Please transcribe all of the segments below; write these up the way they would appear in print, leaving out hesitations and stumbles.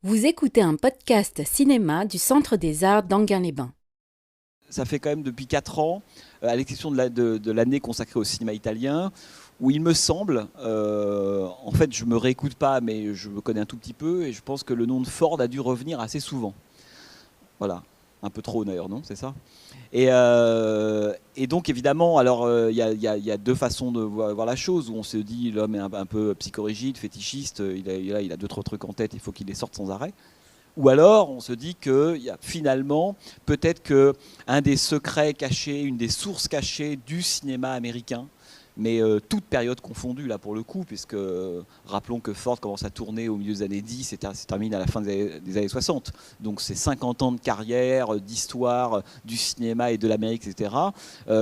Vous écoutez un podcast cinéma du Centre des Arts d'Anguin-les-Bains. Ça fait quand même depuis 4 ans, à l'exception de l'année consacrée au cinéma italien, où il me semble, en fait je me réécoute pas, mais je me connais un tout petit peu, et je pense que le nom de Ford a dû revenir assez souvent. Voilà, un peu trop d'ailleurs, non? C'est ça? Et donc évidemment, alors il y a deux façons de voir la chose, où on se dit l'homme est un peu psychorigide, fétichiste, il a deux, trois trucs en tête, il faut qu'il les sorte sans arrêt. Ou alors, on se dit que finalement, peut-être qu'un des secrets cachés, une des sources cachées du cinéma américain, mais toute période confondue là pour le coup, puisque rappelons que Ford commence à tourner au milieu des années 10 et se termine à la fin des années 60. Donc c'est 50 ans de carrière, d'histoire du cinéma et de l'Amérique, etc.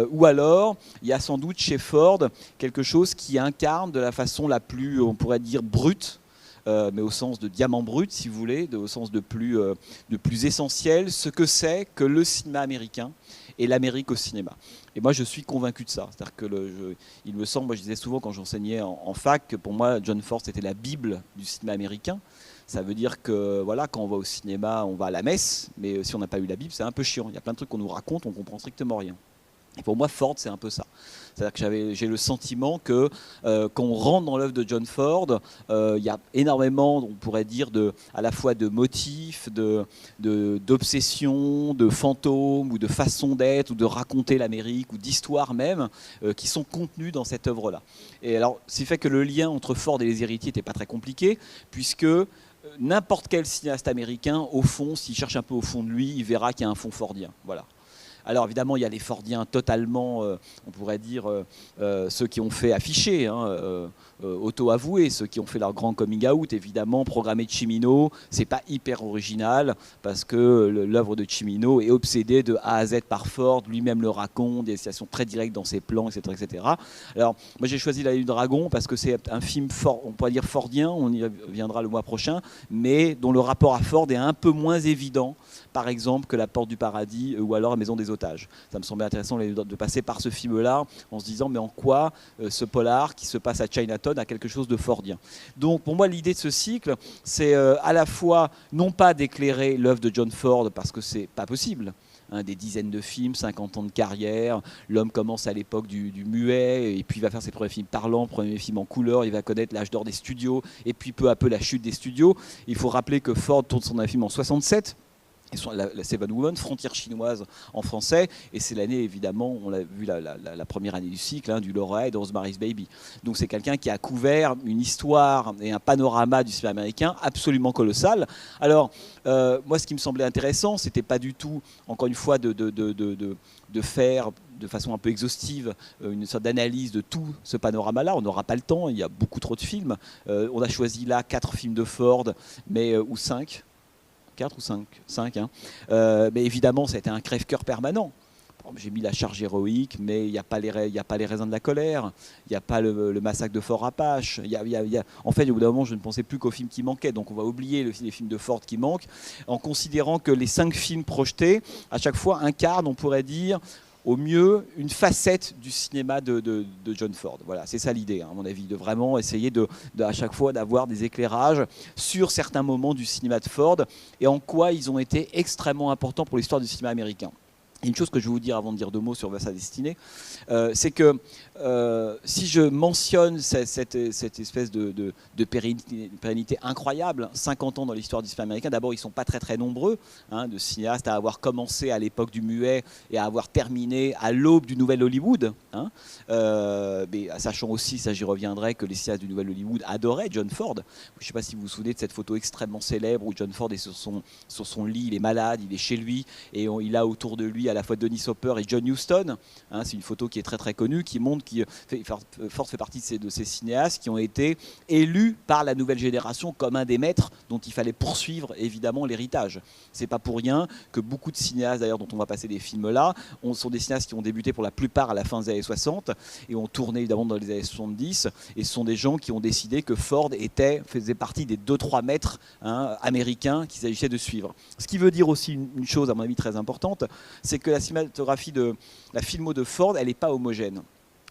Ou alors, il y a sans doute chez Ford quelque chose qui incarne de la façon la plus, on pourrait dire, brute, mais au sens de diamant brut, si vous voulez, au sens de plus essentiel, ce que c'est que le cinéma américain et l'Amérique au cinéma. Et moi, je suis convaincu de ça. C'est-à-dire que il me semble, moi je disais souvent quand j'enseignais en fac, que pour moi, John Ford, c'était la Bible du cinéma américain. Ça veut dire que voilà, quand on va au cinéma, on va à la messe, mais si on n'a pas eu la Bible, c'est un peu chiant. Il y a plein de trucs qu'on nous raconte, on comprend strictement rien. Et pour moi, Ford, c'est un peu ça. C'est-à-dire que j'ai le sentiment que quand on rentre dans l'œuvre de John Ford, il y a énormément, on pourrait dire, à la fois de motifs, d'obsessions, de fantômes, ou de façons d'être, ou de raconter l'Amérique, ou d'histoire même, qui sont contenus dans cette œuvre-là. Et alors, c'est fait que le lien entre Ford et les héritiers n'était pas très compliqué, puisque n'importe quel cinéaste américain, au fond, s'il cherche un peu au fond de lui, il verra qu'il y a un fond fordien. Voilà. Alors évidemment, il y a les Fordiens totalement, on pourrait dire, ceux qui ont fait afficher, auto-avoués, ceux qui ont fait leur grand coming out, évidemment, programmé de Cimino, c'est pas hyper original, parce que l'œuvre de Cimino est obsédée de A à Z par Ford, lui-même le raconte, des citations très directes dans ses plans, etc. etc. Alors, moi j'ai choisi La Nuit du Dragon, parce que c'est un film, on pourrait dire fordien, on y reviendra le mois prochain, mais dont le rapport à Ford est un peu moins évident, par exemple, que La Porte du Paradis ou alors La Maison des Otages. Ça me semblait intéressant de passer par ce film-là en se disant mais en quoi ce polar qui se passe à Chinatown a quelque chose de fordien. Donc pour moi l'idée de ce cycle c'est à la fois non pas d'éclairer l'œuvre de John Ford parce que c'est pas possible. Des dizaines de films, 50 ans de carrière, l'homme commence à l'époque du muet, et puis il va faire ses premiers films parlants, premiers films en couleur, il va connaître l'âge d'or des studios, et puis peu à peu la chute des studios. Il faut rappeler que Ford tourne son film en 67, la Seven Women, Frontière chinoise en français, et c'est l'année évidemment, on l'a vu la première année du cycle, du Laura et de Rosemary's Baby. Donc c'est quelqu'un qui a couvert une histoire et un panorama du cinéma américain absolument colossal. Alors moi ce qui me semblait intéressant, c'était pas du tout, encore une fois, de faire de façon un peu exhaustive une sorte d'analyse de tout ce panorama-là. On n'aura pas le temps, il y a beaucoup trop de films. On a choisi là 4 films de Ford, mais ou 5. 4 ou 5, 5 mais évidemment, ça a été un crève-cœur permanent. J'ai mis La Charge héroïque, mais il n'y a pas les raisins de la colère, il n'y a pas le massacre de Fort Apache. En fait, au bout d'un moment, je ne pensais plus qu'aux films qui manquaient, donc on va oublier les films de Ford qui manquent, en considérant que les 5 films projetés, à chaque fois, incarnent, on pourrait dire, au mieux, une facette du cinéma de John Ford. Voilà, c'est ça l'idée, à mon avis, de vraiment essayer à chaque fois d'avoir des éclairages sur certains moments du cinéma de Ford et en quoi ils ont été extrêmement importants pour l'histoire du cinéma américain. Et une chose que je vais vous dire avant de dire 2 mots sur Vers sa destinée, c'est que si je mentionne cette espèce de pérennité incroyable, 50 ans dans l'histoire du cinéma américain, d'abord ils ne sont pas très très nombreux, de cinéastes à avoir commencé à l'époque du muet et à avoir terminé à l'aube du nouvel Hollywood, mais sachant aussi, ça j'y reviendrai, que les cinéastes du nouvel Hollywood adoraient John Ford. Je ne sais pas si vous vous souvenez de cette photo extrêmement célèbre où John Ford est sur son lit, il est malade, il est chez lui, et il a autour de lui à la fois Dennis Hopper et John Huston. C'est une photo qui est très très connue, qui montre Ford fait partie de ces cinéastes qui ont été élus par la nouvelle génération comme un des maîtres dont il fallait poursuivre évidemment l'héritage. C'est pas pour rien que beaucoup de cinéastes, d'ailleurs, dont on va passer des films là, sont des cinéastes qui ont débuté pour la plupart à la fin des années 60 et ont tourné évidemment dans les années 70, et ce sont des gens qui ont décidé que Ford faisait partie des 2-3 maîtres américains qu'il s'agissait de suivre. Ce qui veut dire aussi une chose à mon avis très importante, c'est que la cinématographie la filmo de Ford, elle n'est pas homogène.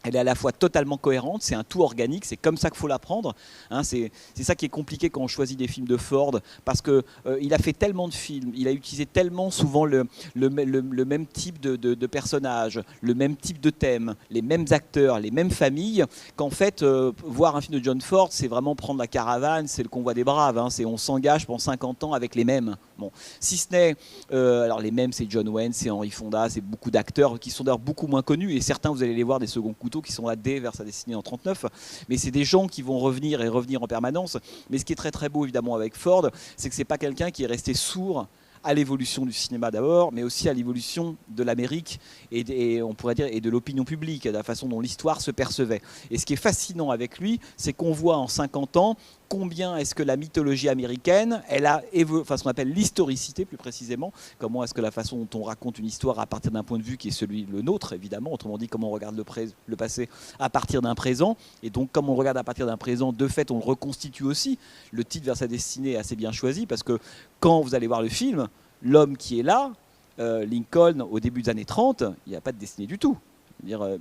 Elle est à la fois totalement cohérente, c'est un tout organique, c'est comme ça qu'il faut la prendre. Hein, c'est ça qui est compliqué quand on choisit des films de Ford, parce qu'il a fait tellement de films, il a utilisé tellement souvent le même type de personnages, le même type de thème, les mêmes acteurs, les mêmes familles, qu'en fait, voir un film de John Ford, c'est vraiment prendre la caravane, c'est le convoi des braves, hein, on s'engage pendant 50 ans avec les mêmes. Bon, si ce n'est, alors les mêmes, c'est John Wayne, c'est Henry Fonda, c'est beaucoup d'acteurs qui sont d'ailleurs beaucoup moins connus, et certains, vous allez les voir, des seconds couteaux qui sont là dès Vers sa destinée en 39, mais c'est des gens qui vont revenir et revenir en permanence. Mais ce qui est très très beau évidemment avec Ford, c'est que c'est pas quelqu'un qui est resté sourd à l'évolution du cinéma d'abord, mais aussi à l'évolution de l'Amérique et on pourrait dire et de l'opinion publique, de la façon dont l'histoire se percevait. Et ce qui est fascinant avec lui, c'est qu'on voit en 50 ans combien est-ce que la mythologie américaine, elle a ce qu'on appelle l'historicité plus précisément, comment est-ce que la façon dont on raconte une histoire à partir d'un point de vue qui est celui le nôtre évidemment, autrement dit comment on regarde le passé à partir d'un présent, et donc comme on regarde à partir d'un présent, de fait on le reconstitue aussi. Le titre Vers sa destinée est assez bien choisi parce que quand vous allez voir le film, l'homme qui est là, Lincoln au début des années 30, il n'y a pas de destinée du tout.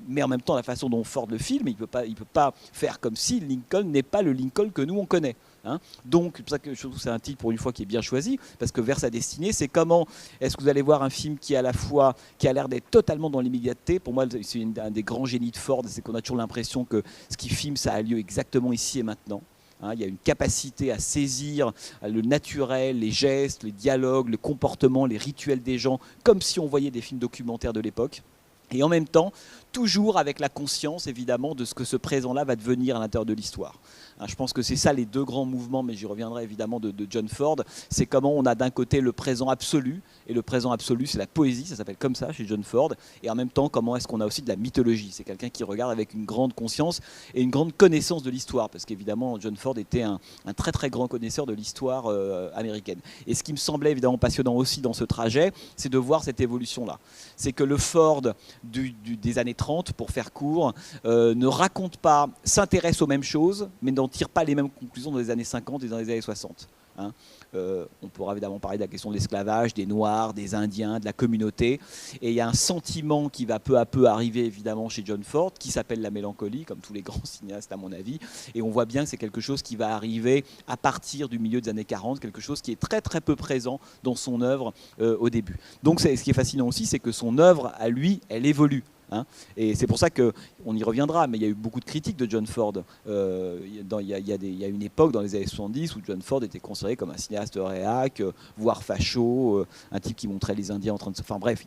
Mais en même temps, la façon dont Ford le filme, il peut pas faire comme si Lincoln n'est pas le Lincoln que nous on connaît. Hein. Donc, c'est pour ça que je trouve que c'est un titre pour une fois qui est bien choisi, parce que Vers sa destinée, c'est comment est-ce que vous allez voir un film qui à la fois qui a l'air d'être totalement dans l'immédiateté. Pour moi, c'est un des grands génies de Ford, c'est qu'on a toujours l'impression que ce qu'il filme, ça a lieu exactement ici et maintenant. Hein, il y a une capacité à saisir le naturel, les gestes, les dialogues, le comportement, les rituels des gens, comme si on voyait des films documentaires de l'époque. Et en même temps, toujours avec la conscience, évidemment, de ce que ce présent-là va devenir à l'intérieur de l'histoire. Hein, je pense que c'est ça les deux grands mouvements, mais j'y reviendrai évidemment de John Ford. C'est comment on a d'un côté le présent absolu, et le présent absolu, c'est la poésie, ça s'appelle comme ça chez John Ford, et en même temps, comment est-ce qu'on a aussi de la mythologie. C'est quelqu'un qui regarde avec une grande conscience et une grande connaissance de l'histoire, parce qu'évidemment, John Ford était un très très grand connaisseur de l'histoire américaine. Et ce qui me semblait évidemment passionnant aussi dans ce trajet, c'est de voir cette évolution-là. C'est que le Ford des années 30, pour faire court, ne raconte pas, s'intéresse aux mêmes choses, mais n'en tire pas les mêmes conclusions dans les années 50 et dans les années 60. Hein. On pourra évidemment parler de la question de l'esclavage, des Noirs, des Indiens, de la communauté. Et il y a un sentiment qui va peu à peu arriver évidemment chez John Ford, qui s'appelle la mélancolie, comme tous les grands cinéastes à mon avis. Et on voit bien que c'est quelque chose qui va arriver à partir du milieu des années 40, quelque chose qui est très très peu présent dans son œuvre au début. Donc ce qui est fascinant aussi, c'est que son œuvre, à lui, elle évolue. Hein, et c'est pour ça qu'on y reviendra, mais il y a eu beaucoup de critiques de John Ford. Il y a une époque dans les années 70 où John Ford était considéré comme un cinéaste réac, voire facho, un type qui montrait les Indiens en train de se... Enfin bref,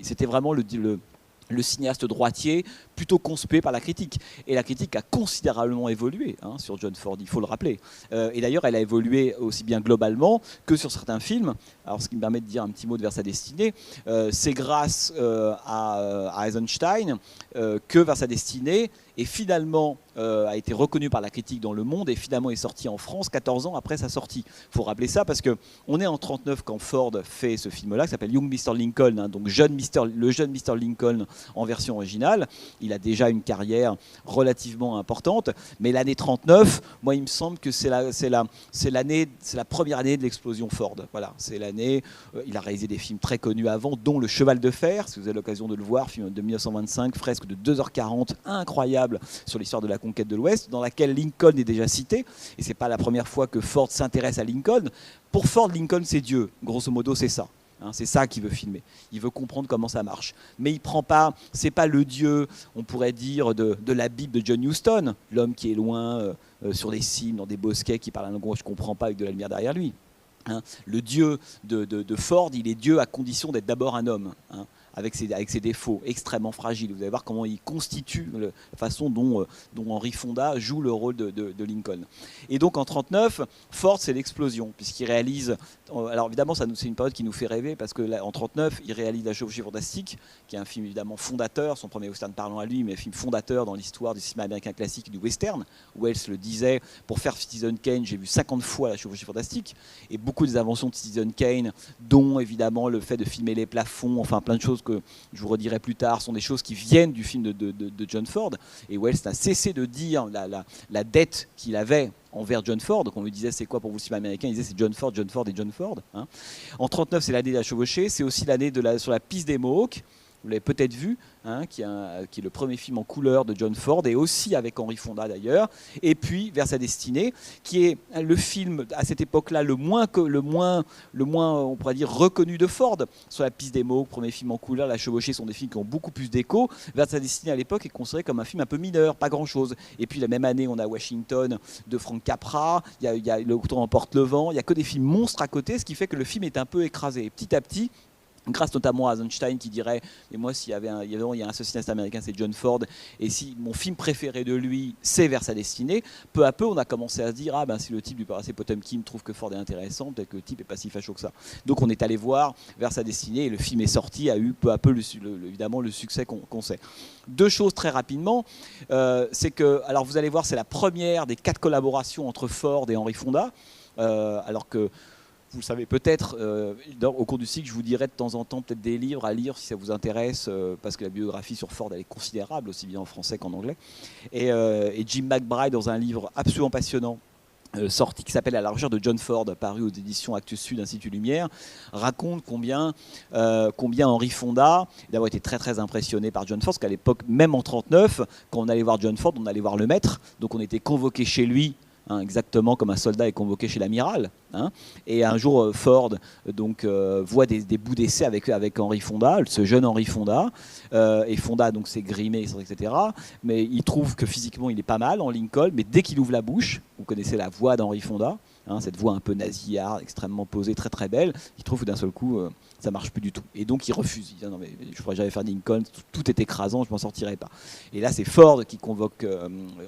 c'était vraiment le cinéaste droitier, plutôt conspué par la critique. Et la critique a considérablement évolué sur John Ford, il faut le rappeler. Et d'ailleurs, elle a évolué aussi bien globalement que sur certains films. Alors, ce qui me permet de dire un petit mot de Vers sa destinée, c'est grâce à Eisenstein que Vers sa destinée et finalement a été reconnu par la critique dans le monde et finalement est sorti en France 14 ans après sa sortie. Il faut rappeler ça parce qu'on est en 1939 quand Ford fait ce film-là qui s'appelle Young Mr. Lincoln, hein, donc le jeune Mr. Lincoln en version originale. Il a déjà une carrière relativement importante, mais l'année 39, moi il me semble que c'est la première année de l'explosion Ford. Voilà, c'est l'année, il a réalisé des films très connus avant, dont Le Cheval de Fer, si vous avez l'occasion de le voir, film de 1925, fresque de 2h40, incroyable sur l'histoire de la conquête de l'Ouest, dans laquelle Lincoln est déjà cité, et c'est pas la première fois que Ford s'intéresse à Lincoln. Pour Ford, Lincoln c'est Dieu, grosso modo c'est ça. Hein, c'est ça qu'il veut filmer. Il veut comprendre comment ça marche. Mais il prend pas, c'est pas le Dieu, on pourrait dire, de la Bible de John Huston, l'homme qui est loin sur des cimes, dans des bosquets, qui parle un langage que je comprends pas avec de la lumière derrière lui. Hein, le Dieu de Ford, il est Dieu à condition d'être d'abord un homme. Hein, avec ses défauts extrêmement fragiles. Vous allez voir comment il constitue la façon dont Henry Fonda joue le rôle de Lincoln. Et donc en 1939, Ford, c'est l'explosion, puisqu'il réalise... Alors évidemment, c'est une période qui nous fait rêver, parce qu'en 1939, il réalise La Chevauchée Fantastique, qui est un film évidemment fondateur, son premier western parlant à lui, mais un film fondateur dans l'histoire du cinéma américain classique et du western. Wells le disait, pour faire Citizen Kane, j'ai vu 50 fois La Chevauchée Fantastique, et beaucoup des inventions de Citizen Kane, dont évidemment le fait de filmer les plafonds, enfin plein de choses que je vous redirai plus tard, sont des choses qui viennent du film de John Ford. Et Wells n'a cessé de dire la dette qu'il avait envers John Ford. Donc on lui disait c'est quoi pour vous le cinéma américain, il disait c'est John Ford et John Ford. Hein. En 1939, c'est l'année de La Chevauchée, c'est aussi l'année sur la piste des Mohawks. vous l'avez peut-être vu, hein, qui est le premier film en couleur de John Ford, et aussi avec Henry Fonda d'ailleurs, et puis Vers sa destinée, qui est le film à cette époque-là le moins, on pourrait dire, reconnu de Ford. Sur La piste des mots, premier film en couleur, La chevauchée sont des films qui ont beaucoup plus d'écho. Vers sa destinée à l'époque est considéré comme un film un peu mineur, pas grand-chose. Et puis la même année, on a Washington de Frank Capra, il y a Le Retour emporte le vent, il n'y a que des films monstres à côté, ce qui fait que le film est un peu écrasé. Et petit à petit, grâce notamment à Eisenstein qui dirait, et moi s'il y avait il y a un socialiste américain, c'est John Ford, et si mon film préféré de lui c'est Vers sa destinée, peu à peu on a commencé à se dire, ah ben si le type du passé Potemkin trouve que Ford est intéressant, peut-être que le type est pas si facho que ça. Donc on est allé voir Vers sa destinée, et le film est sorti, a eu peu à peu évidemment le succès qu'on sait. Deux choses très rapidement, c'est que, alors vous allez voir, c'est la première des 4 collaborations entre Ford et Henry Fonda, alors que vous le savez peut-être, au cours du cycle, je vous dirai de temps en temps peut-être des livres à lire si ça vous intéresse, parce que la biographie sur Ford, elle est considérable, aussi bien en français qu'en anglais. Et Jim McBride, dans un livre absolument passionnant, sorti, qui s'appelle À la recherche de John Ford, paru aux éditions Actes Sud, Institut Lumière, raconte combien Henry Fonda d'avoir été très très impressionné par John Ford, parce qu'à l'époque, même en 1939, quand on allait voir John Ford, on allait voir le maître, donc on était convoqué chez lui, hein, exactement comme un soldat est convoqué chez l'amiral. Hein. Et un jour, Ford voit des bouts d'essai avec Henry Fonda, ce jeune Henry Fonda. Et Fonda s'est grimé, etc. Mais il trouve que physiquement, il est pas mal en Lincoln. Mais dès qu'il ouvre la bouche, vous connaissez la voix d'Henry Fonda, hein, cette voix un peu nasillarde, extrêmement posée, très très belle, il trouve que d'un seul coup, ça marche plus du tout. Et donc il refuse. Il dit non mais je pourrais jamais faire Lincoln, tout est écrasant, je m'en sortirai pas. Et là c'est Ford qui convoque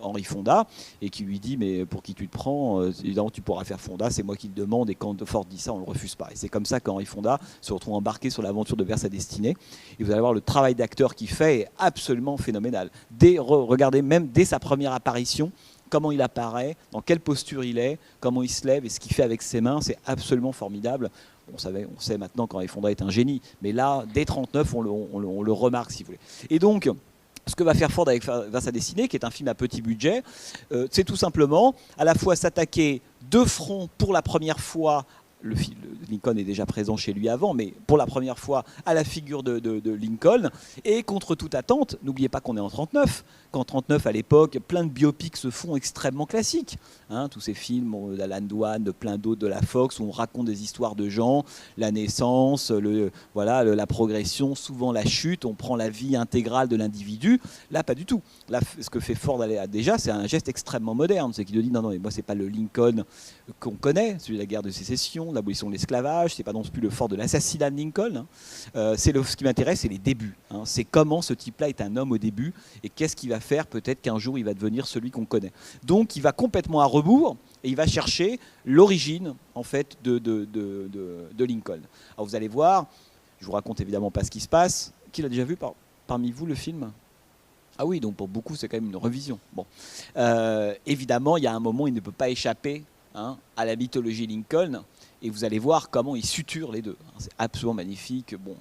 Henry Fonda et qui lui dit mais pour qui tu te prends, évidemment tu pourras faire Fonda, c'est moi qui le demande, et quand Ford dit ça on le refuse pas. Et c'est comme ça qu'Henry Fonda se retrouve embarqué sur l'aventure de Vers sa destinée. Et vous allez voir le travail d'acteur qu'il fait est absolument phénoménal. Regardez même dès sa première apparition, comment il apparaît, dans quelle posture il est, comment il se lève et ce qu'il fait avec ses mains, c'est absolument formidable. On sait maintenant qu'Henry Fonda est un génie, mais là, dès 1939, on le remarque, si vous voulez. Et donc, ce que va faire Ford avec Vers sa destinée, qui est un film à petit budget, c'est tout simplement à la fois s'attaquer de front pour la première fois. Lincoln est déjà présent chez lui avant, mais pour la première fois à la figure de Lincoln, et contre toute attente, n'oubliez pas qu'on est en 39, qu'en 39 à l'époque, plein de biopics se font extrêmement classiques. Hein, tous ces films d'Alan Dwan, de plein d'autres de la Fox, où on raconte des histoires de gens, la naissance, la progression, souvent la chute, on prend la vie intégrale de l'individu. Là, pas du tout. Là, ce que fait Ford déjà, c'est un geste extrêmement moderne, c'est qu'il lui dit non, mais moi, c'est pas le Lincoln qu'on connaît, celui de la guerre de sécession, l'abolition de l'esclavage, c'est pas non plus le Ford de l'assassinat de Lincoln. Hein. Ce qui m'intéresse, c'est les débuts. Hein. C'est comment ce type-là est un homme au début et qu'est-ce qu'il va faire, peut-être qu'un jour il va devenir celui qu'on connaît. Donc il va complètement à rebours et il va chercher l'origine en fait de Lincoln. Alors vous allez voir, je vous raconte évidemment pas ce qui se passe. Qui l'a déjà vu parmi vous le film ? Ah oui, donc pour beaucoup c'est quand même une revision. Bon, évidemment il y a un moment où il ne peut pas échapper à la mythologie Lincoln, et vous allez voir comment il suture les deux. C'est absolument magnifique. Bon,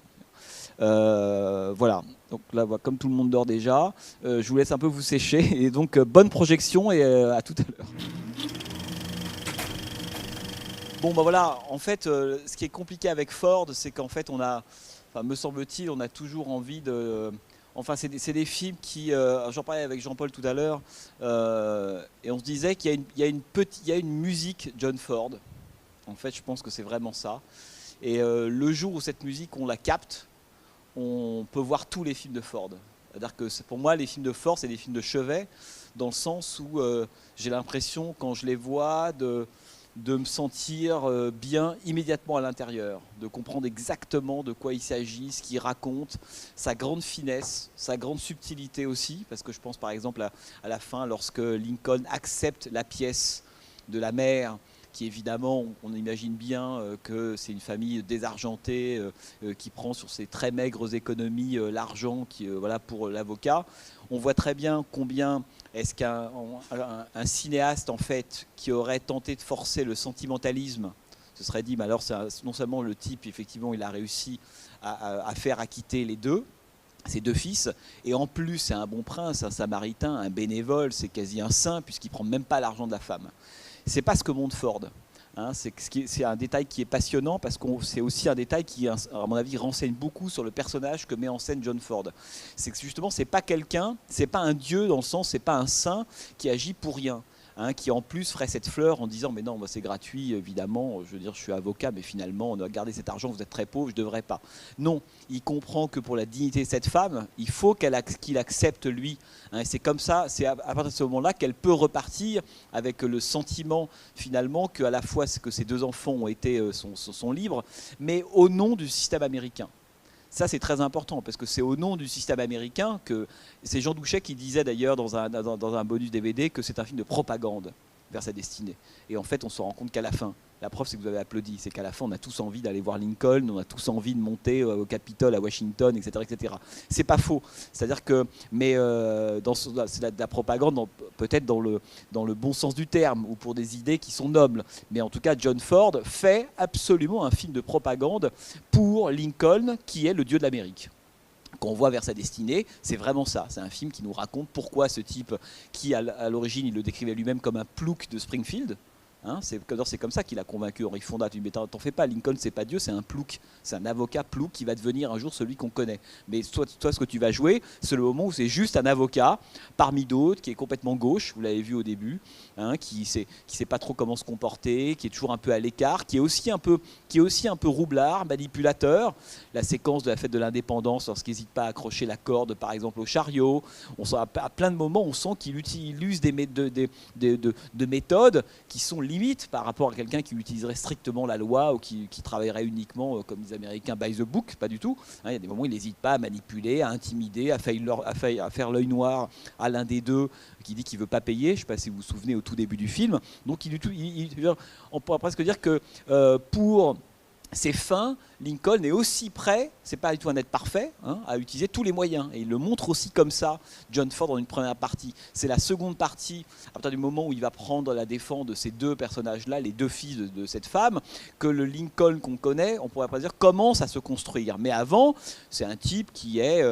voilà. Donc là, comme tout le monde dort déjà, je vous laisse un peu vous sécher. Et donc, bonne projection et à tout à l'heure. Bon, ben voilà. En fait, ce qui est compliqué avec Ford, c'est qu'en fait, me semble-t-il, on a toujours envie de... Enfin, c'est des films qui... j'en parlais avec Jean-Paul tout à l'heure, et on se disait qu'il y a une musique John Ford. En fait, je pense que c'est vraiment ça. Et le jour où cette musique, on la capte, on peut voir tous les films de Ford. C'est-à-dire que pour moi, les films de Ford, c'est des films de chevet, dans le sens où j'ai l'impression, quand je les vois, de me sentir bien immédiatement à l'intérieur, de comprendre exactement de quoi il s'agit, ce qu'il raconte, sa grande finesse, sa grande subtilité aussi, parce que je pense par exemple à la fin, lorsque Lincoln accepte la pièce de la mère, qui évidemment, on imagine bien que c'est une famille désargentée qui prend sur ses très maigres économies l'argent pour l'avocat. On voit très bien combien est-ce qu'un cinéaste en fait qui aurait tenté de forcer le sentimentalisme se serait dit, mais alors non seulement le type effectivement il a réussi à faire acquitter ses deux fils, et en plus c'est un bon prince, un samaritain, un bénévole, c'est quasi un saint puisqu'il ne prend même pas l'argent de la femme. C'est pas ce que montre Ford. Hein, c'est un détail qui est passionnant parce que c'est aussi un détail qui, à mon avis, renseigne beaucoup sur le personnage que met en scène John Ford. C'est que justement, c'est pas quelqu'un, c'est pas un dieu dans le sens, c'est pas un saint qui agit pour rien. Hein, qui en plus ferait cette fleur en disant mais non, moi c'est gratuit, évidemment, je veux dire je suis avocat, mais finalement on a gardé cet argent, vous êtes très pauvre, je ne devrais pas. Non, il comprend que pour la dignité de cette femme, il faut qu'il accepte lui. Hein, et c'est comme ça, c'est à partir de ce moment-là qu'elle peut repartir avec le sentiment finalement qu'à la fois que ses 2 enfants sont libres, mais au nom du système américain. Ça, c'est très important, parce que c'est au nom du système américain que... C'est Jean Douchet qui disait d'ailleurs dans un bonus DVD que c'est un film de propagande vers sa destinée. Et en fait, on se rend compte qu'à la fin, la preuve c'est que vous avez applaudi, c'est qu'à la fin, on a tous envie d'aller voir Lincoln, on a tous envie de monter au Capitole, à Washington, etc. etc. C'est pas faux. C'est-à-dire que... Mais c'est de la propagande, peut-être dans le bon sens du terme, ou pour des idées qui sont nobles. Mais en tout cas, John Ford fait absolument un film de propagande pour Lincoln, qui est le dieu de l'Amérique. Qu'on voit vers sa destinée, c'est vraiment ça. C'est un film qui nous raconte pourquoi ce type, qui à l'origine, il le décrivait lui-même comme un plouc de Springfield, hein, c'est comme ça qu'il a convaincu Henry Fonda. Tu dis, mais t'en fais pas, Lincoln, c'est pas Dieu, c'est un plouc. C'est un avocat plouc qui va devenir un jour celui qu'on connaît. Mais toi, ce que tu vas jouer, c'est le moment où c'est juste un avocat, parmi d'autres, qui est complètement gauche, vous l'avez vu au début, hein, qui sait pas trop comment se comporter, qui est toujours un peu à l'écart, qui est aussi un peu roublard, manipulateur. La séquence de la fête de l'indépendance, lorsqu'il n'hésite pas à accrocher la corde, par exemple, au chariot, à plein de moments, on sent qu'il use des méthodes qui sont limites par rapport à quelqu'un qui utiliserait strictement la loi ou qui travaillerait uniquement, comme les Américains, by the book, pas du tout. Hein, il y a des moments où il n'hésite pas à manipuler, à intimider, à faire l'œil noir à l'un des deux qui dit qu'il ne veut pas payer. Je ne sais pas si vous vous souvenez au tout début du film. Donc on pourrait presque dire que pour ses fins, Lincoln est aussi prêt, c'est pas du tout un être parfait, hein, à utiliser tous les moyens. Et il le montre aussi comme ça, John Ford, dans une première partie. C'est la seconde partie, à partir du moment où il va prendre la défense de ces 2 personnages-là, les 2 fils de cette femme, que le Lincoln qu'on connaît, on pourrait pas dire, commence à se construire. Mais avant, c'est un type qui est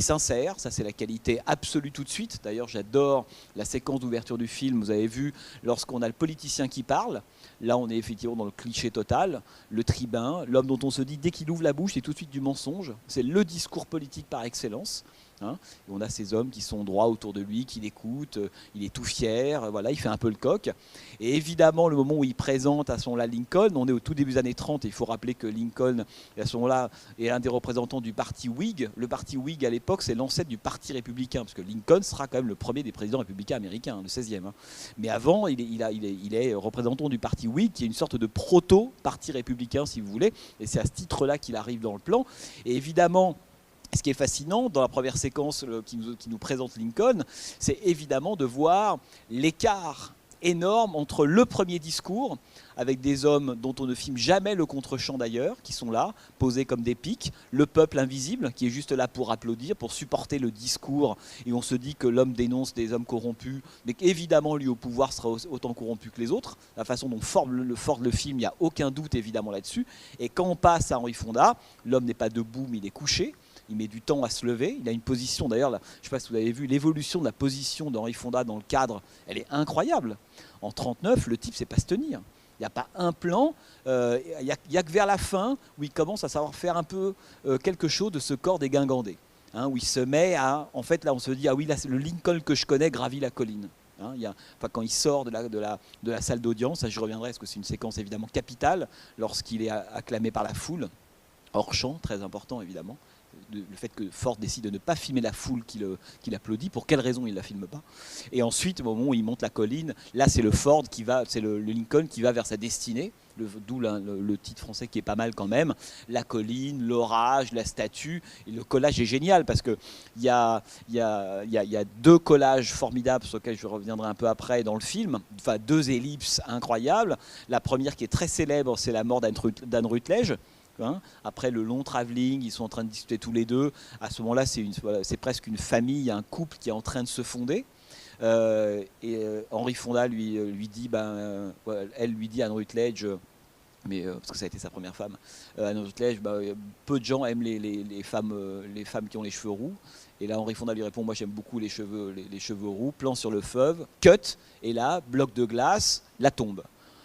sincère, ça c'est la qualité absolue tout de suite. D'ailleurs, j'adore la séquence d'ouverture du film, vous avez vu, lorsqu'on a le politicien qui parle. Là, on est effectivement dans le cliché total, le tribun, l'homme dont on se dit, dès qu'il ouvre la bouche, c'est tout de suite du mensonge. C'est le discours politique par excellence. Hein, et on a ces hommes qui sont droits autour de lui, qui l'écoutent, il est tout fier, voilà, il fait un peu le coq. Et évidemment, le moment où il présente à ce moment-là Lincoln, on est au tout début des années 30, et il faut rappeler que Lincoln, à ce moment-là, est l'un des représentants du parti Whig. Le parti Whig, à l'époque, c'est l'ancêtre du parti républicain, parce que Lincoln sera quand même le premier des présidents républicains américains, le 16e. Hein. Mais avant, il est représentant du parti Whig, qui est une sorte de proto-parti républicain, si vous voulez, et c'est à ce titre-là qu'il arrive dans le plan. Et évidemment, ce qui est fascinant dans la première séquence qui nous présente Lincoln, c'est évidemment de voir l'écart énorme entre le premier discours, avec des hommes dont on ne filme jamais le contre-champ d'ailleurs, qui sont là, posés comme des pics, le peuple invisible, qui est juste là pour applaudir, pour supporter le discours, et on se dit que l'homme dénonce des hommes corrompus, mais qu'évidemment lui au pouvoir sera autant corrompu que les autres, la façon dont Ford le film, il n'y a aucun doute évidemment là-dessus, et quand on passe à Henry Fonda, l'homme n'est pas debout mais il est couché, il met du temps à se lever. Il a une position, d'ailleurs, je ne sais pas si vous avez vu, l'évolution de la position d'Henry Fonda dans le cadre, elle est incroyable. En 1939, le type ne sait pas se tenir. Il n'y a pas un plan. Il n'y a que vers la fin où il commence à savoir faire un peu quelque chose de ce corps dégingandé. Hein, où il se met à... En fait, là, on se dit, ah oui, là, le Lincoln que je connais gravit la colline. Hein, quand il sort de la salle d'audience, je reviendrai parce que c'est une séquence évidemment capitale, lorsqu'il est acclamé par la foule, hors champ, très important évidemment. Le fait que Ford décide de ne pas filmer la foule qui applaudit, pour quelle raison il ne la filme pas. Et ensuite, au moment où il monte la colline, là c'est le Ford qui va, c'est le Lincoln qui va vers sa destinée, d'où le titre français qui est pas mal quand même, la colline, l'orage, la statue, et le collage est génial parce qu'il y a 2 collages formidables sur lesquels je reviendrai un peu après dans le film, enfin 2 ellipses incroyables. La première qui est très célèbre, c'est la mort d'Anne Rutledge. Hein, après le long travelling, ils sont en train de discuter tous les deux. À ce moment-là, c'est presque une famille, un couple qui est en train de se fonder. Henry Fonda lui dit, elle lui dit à Anne Rutledge, parce que ça a été sa première femme, Anne Rutledge, peu de gens aiment les femmes qui ont les cheveux roux. Et là, Henry Fonda lui répond, moi j'aime beaucoup les cheveux roux. Plan sur le feuve, cut, et là, bloc de glace, la tombe.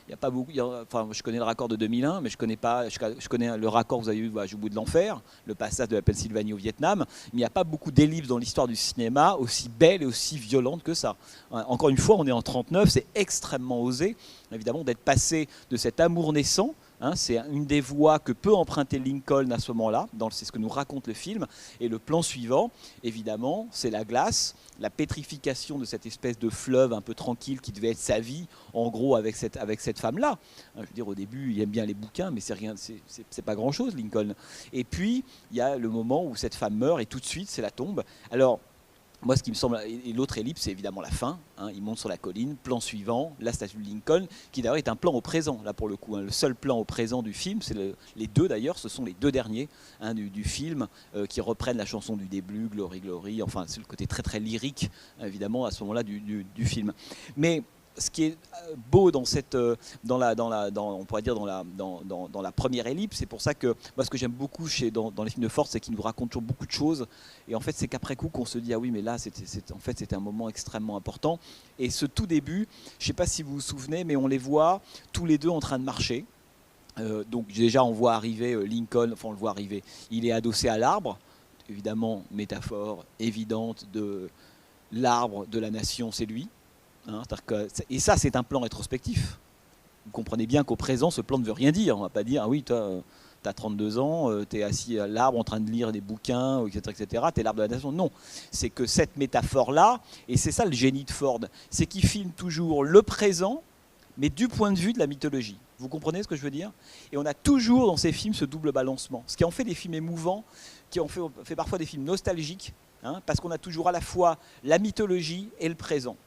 Il y a pas beaucoup. Enfin, je connais le raccord de 2001, mais je connais pas. Je connais le raccord que vous avez eu au bout de l'enfer, le passage de la Pennsylvanie au Vietnam. Mais il n'y a pas beaucoup d'ellipses dans l'histoire du cinéma aussi belles et aussi violentes que ça. Encore une fois, on est en 39, c'est extrêmement osé, évidemment, d'être passé de cet amour naissant. C'est une des voies que peut emprunter Lincoln à ce moment-là, c'est ce que nous raconte le film. Et le plan suivant, évidemment, c'est la glace, la pétrification de cette espèce de fleuve un peu tranquille qui devait être sa vie, en gros, avec cette femme-là. Je veux dire, au début, il aime bien les bouquins, mais c'est pas grand-chose, Lincoln. Et puis, il y a le moment où cette femme meurt, et tout de suite, c'est la tombe. Alors, moi, ce qui me semble, et l'autre ellipse, c'est évidemment la fin. Il monte sur la colline, plan suivant, la statue de Lincoln, qui d'ailleurs est un plan au présent, là pour le coup. Le seul plan au présent du film, c'est les deux d'ailleurs, ce sont les deux derniers du film qui reprennent la chanson du début, Glory Glory. Enfin, c'est le côté très très lyrique, évidemment, à ce moment-là du film. Mais ce qui est beau dans on pourrait dire dans la première ellipse, c'est pour ça que moi ce que j'aime beaucoup dans les films de Ford, c'est qu'ils nous racontent toujours beaucoup de choses. Et en fait, c'est qu'après coup qu'on se dit ah oui, mais là c'était un moment extrêmement important. Et ce tout début, je ne sais pas si vous vous souvenez, mais on les voit tous les deux en train de marcher. Donc déjà on voit arriver Lincoln, enfin on le voit arriver. Il est adossé à l'arbre, évidemment métaphore évidente de l'arbre de la nation, c'est lui. Et ça, c'est un plan rétrospectif. Vous comprenez bien qu'au présent, ce plan ne veut rien dire. On ne va pas dire, ah oui, toi, tu as 32 ans, tu es assis à l'arbre en train de lire des bouquins, etc., tu es l'arbre de la nation. Non, c'est que cette métaphore-là, et c'est ça le génie de Ford, c'est qu'il filme toujours le présent, mais du point de vue de la mythologie. Vous comprenez ce que je veux dire? Et on a toujours dans ces films ce double balancement. Ce qui en fait des films émouvants, qui en fait parfois des films nostalgiques, parce qu'on a toujours à la fois la mythologie et le présent.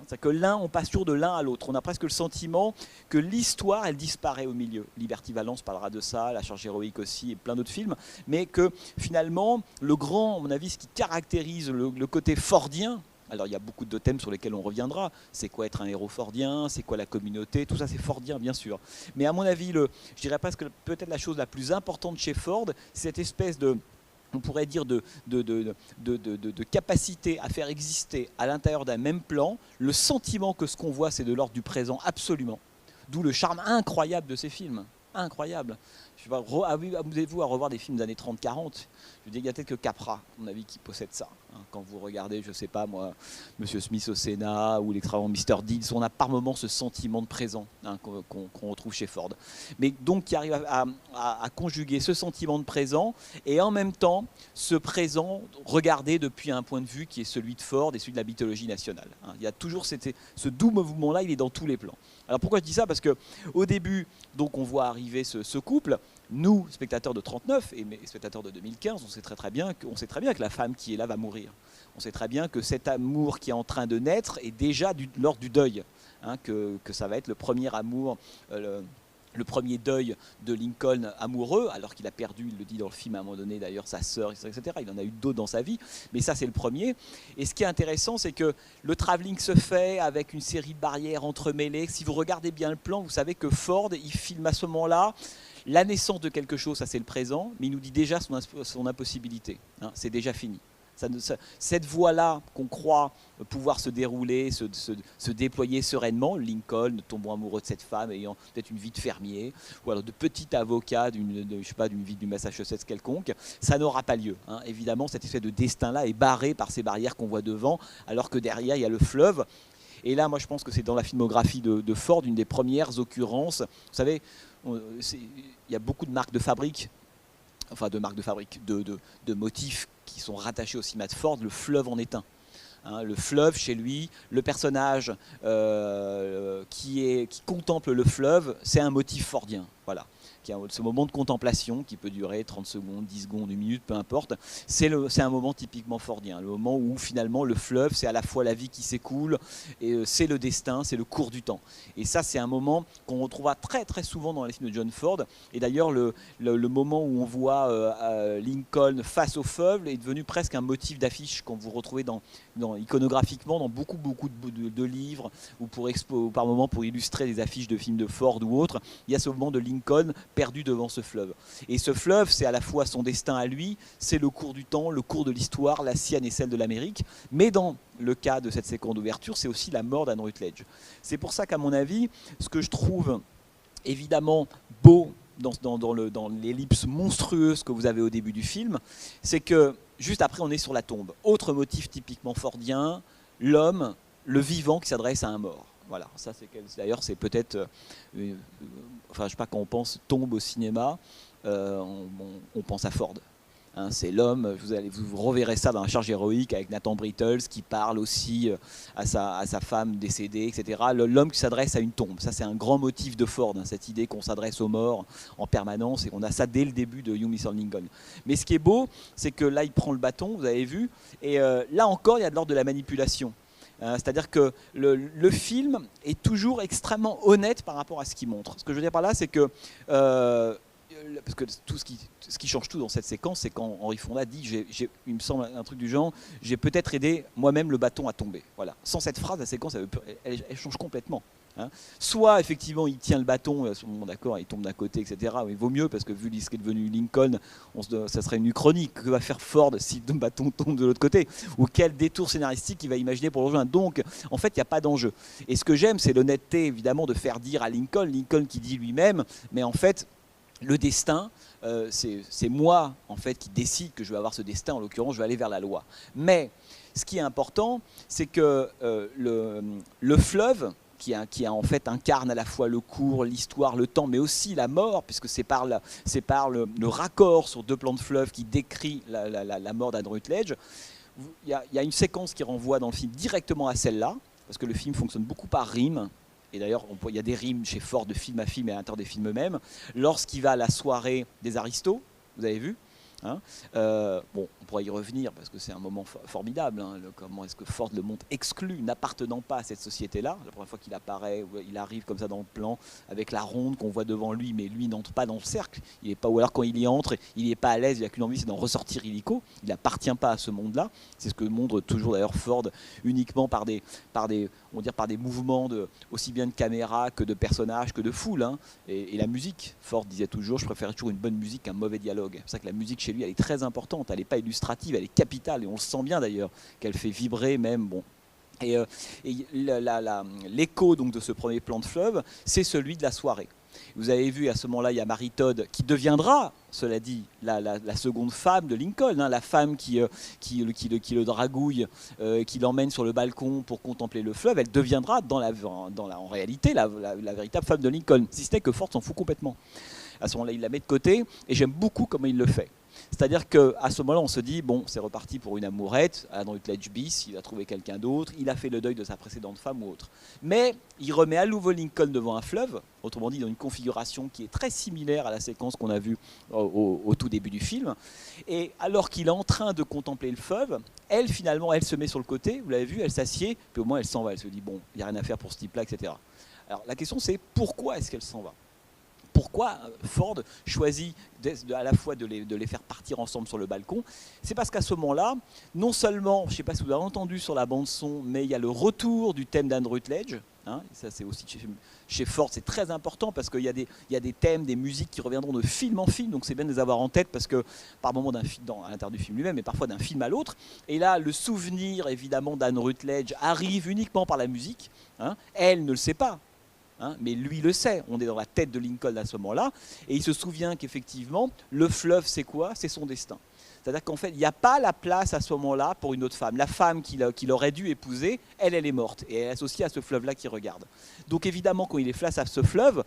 C'est-à-dire que on passe toujours de l'un à l'autre. On a presque le sentiment que l'histoire, elle disparaît au milieu. Liberty Valance parlera de ça, La Charge héroïque aussi, et plein d'autres films. Mais que finalement, à mon avis, ce qui caractérise le côté fordien, alors il y a beaucoup de thèmes sur lesquels on reviendra. C'est quoi être un héros fordien? C'est quoi la communauté? Tout ça, c'est fordien, bien sûr. Mais à mon avis, je dirais presque peut-être la chose la plus importante chez Ford, c'est cette espèce on pourrait dire de capacité à faire exister à l'intérieur d'un même plan le sentiment que ce qu'on voit c'est de l'ordre du présent absolument. D'où le charme incroyable de ces films. Incroyable. Amusez-vous à revoir des films des années 30-40. Je dis, il y a peut-être que Capra, à mon avis, qui possède ça. Quand vous regardez, je ne sais pas moi, Monsieur Smith au Sénat ou l'extravagant Mr. Deeds, on a par moments ce sentiment de présent qu'on retrouve chez Ford. Mais donc qui arrive à conjuguer ce sentiment de présent et en même temps ce présent regardé depuis un point de vue qui est celui de Ford et celui de la mythologie nationale. Il y a toujours ce doux mouvement-là, il est dans tous les plans. Alors pourquoi je dis ça? Parce qu'au début, donc, on voit arriver ce couple. Nous, spectateurs de 39 et spectateurs de 2015, on sait très bien que la femme qui est là va mourir. On sait très bien que cet amour qui est en train de naître est déjà l'ordre du deuil. Que ça va être le premier amour, le premier deuil de Lincoln amoureux, alors qu'il a perdu, il le dit dans le film à un moment donné d'ailleurs, sa sœur, etc. Il en a eu d'autres dans sa vie, mais ça c'est le premier. Et ce qui est intéressant, c'est que le travelling se fait avec une série de barrières entremêlées. Si vous regardez bien le plan, vous savez que Ford, il filme à ce moment-là la naissance de quelque chose, ça c'est le présent, mais il nous dit déjà son impossibilité. C'est déjà fini. Cette voie-là qu'on croit pouvoir se dérouler, se déployer sereinement, Lincoln tombant amoureux de cette femme ayant peut-être une vie de fermier ou alors de petit avocat d'une ville du Massachusetts quelconque, ça n'aura pas lieu. Évidemment, cet effet de destin-là est barré par ces barrières qu'on voit devant, alors que derrière il y a le fleuve. Et là, moi je pense que c'est dans la filmographie de Ford une des premières occurrences. Vous savez, il y a beaucoup de marques de fabrique, de motifs qui sont rattachés au cinéma de Ford. Le fleuve en est un. Le fleuve chez lui, le personnage qui contemple le fleuve, c'est un motif fordien. Voilà. Ce moment de contemplation qui peut durer 30 secondes, 10 secondes, 1 minute, peu importe, c'est un moment typiquement fordien, le moment où finalement le fleuve, c'est à la fois la vie qui s'écoule, et c'est le destin, c'est le cours du temps. Et ça, c'est un moment qu'on retrouvera très très souvent dans les films de John Ford. Et d'ailleurs, le moment où on voit Lincoln face au fleuve est devenu presque un motif d'affiche qu'on vous retrouvez iconographiquement dans beaucoup de livres, ou par moment pour illustrer des affiches de films de Ford ou autres. Il y a ce moment de Lincoln Lincoln perdu devant ce fleuve. Et ce fleuve, c'est à la fois son destin à lui, c'est le cours du temps, le cours de l'histoire, la sienne et celle de l'Amérique, mais dans le cas de cette séquence d'ouverture, c'est aussi la mort d'Anne Rutledge. C'est pour ça qu'à mon avis, ce que je trouve évidemment beau dans l'ellipse monstrueuse que vous avez au début du film, c'est que juste après on est sur la tombe. Autre motif typiquement fordien, l'homme, le vivant qui s'adresse à un mort. Voilà, ça c'est d'ailleurs c'est peut-être, enfin je sais pas, quand on pense tombe au cinéma, on pense à Ford. Hein, c'est l'homme, vous reverrez ça dans La charge héroïque avec Nathan Brittles qui parle aussi à sa femme décédée, etc. L'homme qui s'adresse à une tombe, ça c'est un grand motif de Ford, hein, cette idée qu'on s'adresse aux morts en permanence, et on a ça dès le début de You Mr. Lincoln. Mais ce qui est beau, c'est que là il prend le bâton, vous avez vu, et là encore il y a de l'ordre de la manipulation. C'est-à-dire que le film est toujours extrêmement honnête par rapport à ce qu'il montre. Ce que je veux dire par là, c'est que parce que ce qui change tout dans cette séquence, c'est quand Henry Fonda dit, il me semble un truc du genre, j'ai peut-être aidé moi-même le bâton à tomber. Voilà. Sans cette phrase, la séquence, elle change complètement. Hein. Soit effectivement il tient le bâton, bon, d'accord, il tombe d'un côté, etc. Mais il vaut mieux parce que vu ce qui est devenu Lincoln, ça serait une uchronie. Que va faire Ford si le bâton tombe de l'autre côté? Ou quel détour scénaristique il va imaginer pour le rejoindre? Donc en fait il n'y a pas d'enjeu. Et ce que j'aime, c'est l'honnêteté évidemment de faire dire à Lincoln qui dit lui-même, mais en fait le destin, c'est moi en fait qui décide que je vais avoir ce destin. En l'occurrence, je vais aller vers la loi. Mais ce qui est important, c'est que le fleuve, qui en fait incarne à la fois le cours, l'histoire, le temps, mais aussi la mort, puisque c'est par le raccord sur deux plans de fleuve qui décrit la mort d'Anne Rutledge. Il y a une séquence qui renvoie dans le film directement à celle-là, parce que le film fonctionne beaucoup par rime. Et d'ailleurs, il y a des rimes chez Ford de film à film et à l'intérieur des films eux-mêmes. Lorsqu'il va à la soirée des aristos, vous avez vu, hein, bon, on pourra y revenir parce que c'est un moment formidable. Hein, comment est-ce que Ford le montre exclu, n'appartenant pas à cette société-là. La première fois qu'il apparaît, il arrive comme ça dans le plan avec la ronde qu'on voit devant lui, mais lui n'entre pas dans le cercle. Il est pas, ou alors quand il y entre, il n'est pas à l'aise, il n'a qu'une envie, c'est d'en ressortir illico. Il n'appartient pas à ce monde-là. C'est ce que montre toujours d'ailleurs Ford, uniquement par des mouvements aussi bien de caméra que de personnages, que de foule. Hein. Et la musique, Ford disait toujours, je préfère toujours une bonne musique qu'un mauvais dialogue. C'est pour ça que la musique chez lui, elle est très importante, elle n'est pas illustrative, elle est capitale, et on le sent bien d'ailleurs, qu'elle fait vibrer même. Bon. Et l'écho donc de ce premier plan de fleuve, c'est celui de la soirée. Vous avez vu, à ce moment-là, il y a Mary Todd qui deviendra, cela dit, la seconde femme de Lincoln, hein, la femme qui le dragouille, qui l'emmène sur le balcon pour contempler le fleuve. Elle deviendra, en réalité, la véritable femme de Lincoln, si ce n'est que Ford s'en fout complètement. À ce moment-là, il la met de côté, et j'aime beaucoup comment il le fait. C'est-à-dire qu'à ce moment-là, on se dit, bon, c'est reparti pour une amourette, Anne Rutledge bis, il va trouver quelqu'un d'autre, il a fait le deuil de sa précédente femme ou autre. Mais il remet à nouveau Lincoln devant un fleuve, autrement dit dans une configuration qui est très similaire à la séquence qu'on a vue au tout début du film. Et alors qu'il est en train de contempler le fleuve, elle, finalement, elle se met sur le côté, vous l'avez vu, elle s'assied, puis au moins elle s'en va, elle se dit, bon, il n'y a rien à faire pour ce type-là, etc. Alors la question c'est, pourquoi est-ce qu'elle s'en va ? Pourquoi Ford choisit à la fois de les faire partir ensemble sur le balcon? C'est parce qu'à ce moment-là, non seulement, je ne sais pas si vous avez entendu sur la bande-son, mais il y a le retour du thème d'Anne Rutledge. Hein, ça c'est aussi chez Ford, c'est très important parce qu'il y a des thèmes, des musiques qui reviendront de film en film, donc c'est bien de les avoir en tête parce que par moment à l'intérieur du film lui-même, mais parfois d'un film à l'autre. Et là, le souvenir évidemment d'Anne Rutledge arrive uniquement par la musique. Hein, elle ne le sait pas. Hein, mais lui le sait, on est dans la tête de Lincoln à ce moment-là, et il se souvient qu'effectivement, le fleuve c'est quoi? C'est son destin. C'est-à-dire qu'en fait, il n'y a pas la place à ce moment-là pour une autre femme. La femme qu'il aurait dû épouser, elle est morte, et elle est associée à ce fleuve-là qui regarde. Donc évidemment, quand il est face à ce fleuve,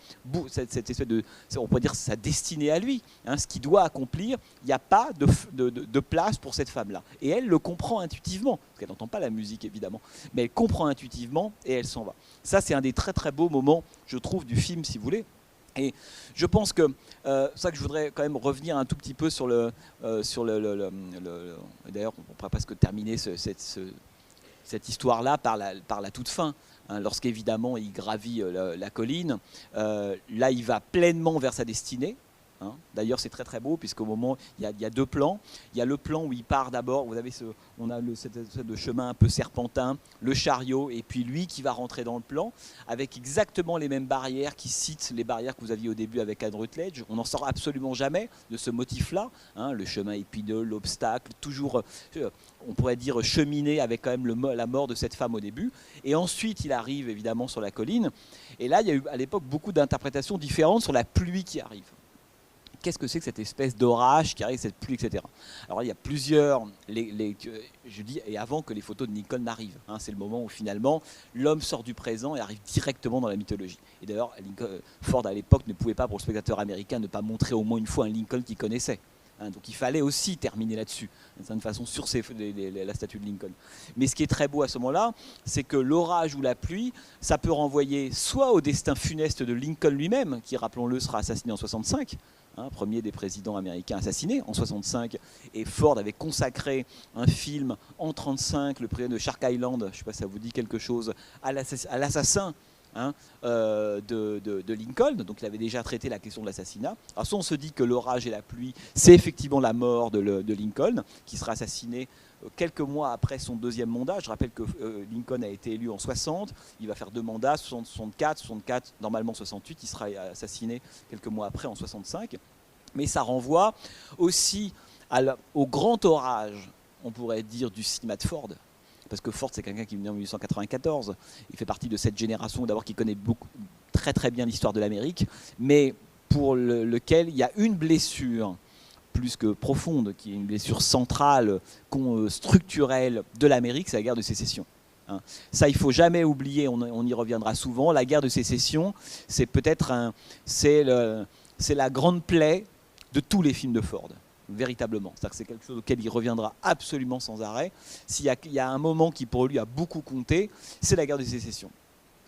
cette espèce de, on pourrait dire sa destinée à lui, hein, ce qu'il doit accomplir, il n'y a pas de place pour cette femme-là. Et elle le comprend intuitivement, parce qu'elle n'entend pas la musique évidemment, mais elle comprend intuitivement et elle s'en va. Ça, c'est un des très très beaux moments, je trouve, du film, si vous voulez. Et je pense que c'est ça que je voudrais quand même revenir un tout petit peu sur d'ailleurs, on pourrait presque terminer cette histoire-là par la toute fin. Hein, lorsqu'évidemment il gravit la colline, là il va pleinement vers sa destinée. hein. D'ailleurs, c'est très très beau, puisqu'au moment, il y a deux plans. Il y a le plan où il part d'abord, on a cette espèce de chemin un peu serpentin, le chariot, et puis lui qui va rentrer dans le plan, avec exactement les mêmes barrières qui citent les barrières que vous aviez au début avec Anne Rutledge. On n'en sort absolument jamais de ce motif-là, hein, le chemin épineux, l'obstacle, toujours, on pourrait dire, cheminer avec quand même la mort de cette femme au début. Et ensuite, il arrive évidemment sur la colline. Et là, il y a eu à l'époque beaucoup d'interprétations différentes sur la pluie qui arrive. Qu'est-ce que c'est que cette espèce d'orage qui arrive, cette pluie, etc. Alors il y a plusieurs, je dis, et avant que les photos de Lincoln n'arrivent, hein, c'est le moment où finalement l'homme sort du présent et arrive directement dans la mythologie. Et d'ailleurs, Ford à l'époque ne pouvait pas, pour le spectateur américain, ne pas montrer au moins une fois un Lincoln qu'il connaissait. Hein, donc il fallait aussi terminer là-dessus, d'une certaine façon, sur la statue de Lincoln. Mais ce qui est très beau à ce moment-là, c'est que l'orage ou la pluie, ça peut renvoyer soit au destin funeste de Lincoln lui-même, qui, rappelons-le, sera assassiné en 65, hein, premier des présidents américains assassinés en 65, et Ford avait consacré un film en 1935, le président de Shark Island, je ne sais pas si ça vous dit quelque chose, à l'assassin, hein, de Lincoln. Donc il avait déjà traité la question de l'assassinat. Alors soit on se dit que l'orage et la pluie, c'est effectivement la mort de Lincoln, qui sera assassiné quelques mois après son deuxième mandat. Je rappelle que Lincoln a été élu en 60, il va faire 2 mandats, 64, normalement 68, il sera assassiné quelques mois après en 65. Mais ça renvoie aussi au grand orage, on pourrait dire, du cinéma de Ford. Parce que Ford, c'est quelqu'un qui est né en 1894. Il fait partie de cette génération, d'abord, qui connaît très très bien l'histoire de l'Amérique, mais pour lequel il y a une blessure plus que profonde, qui est une blessure centrale, structurelle de l'Amérique, c'est la guerre de sécession. Hein. Ça, il ne faut jamais oublier, on y reviendra souvent. La guerre de sécession, c'est peut-être c'est la grande plaie de tous les films de Ford. Véritablement. C'est-à-dire que c'est quelque chose auquel il reviendra absolument sans arrêt. S'il y a un moment qui pour lui a beaucoup compté, c'est la guerre de sécession.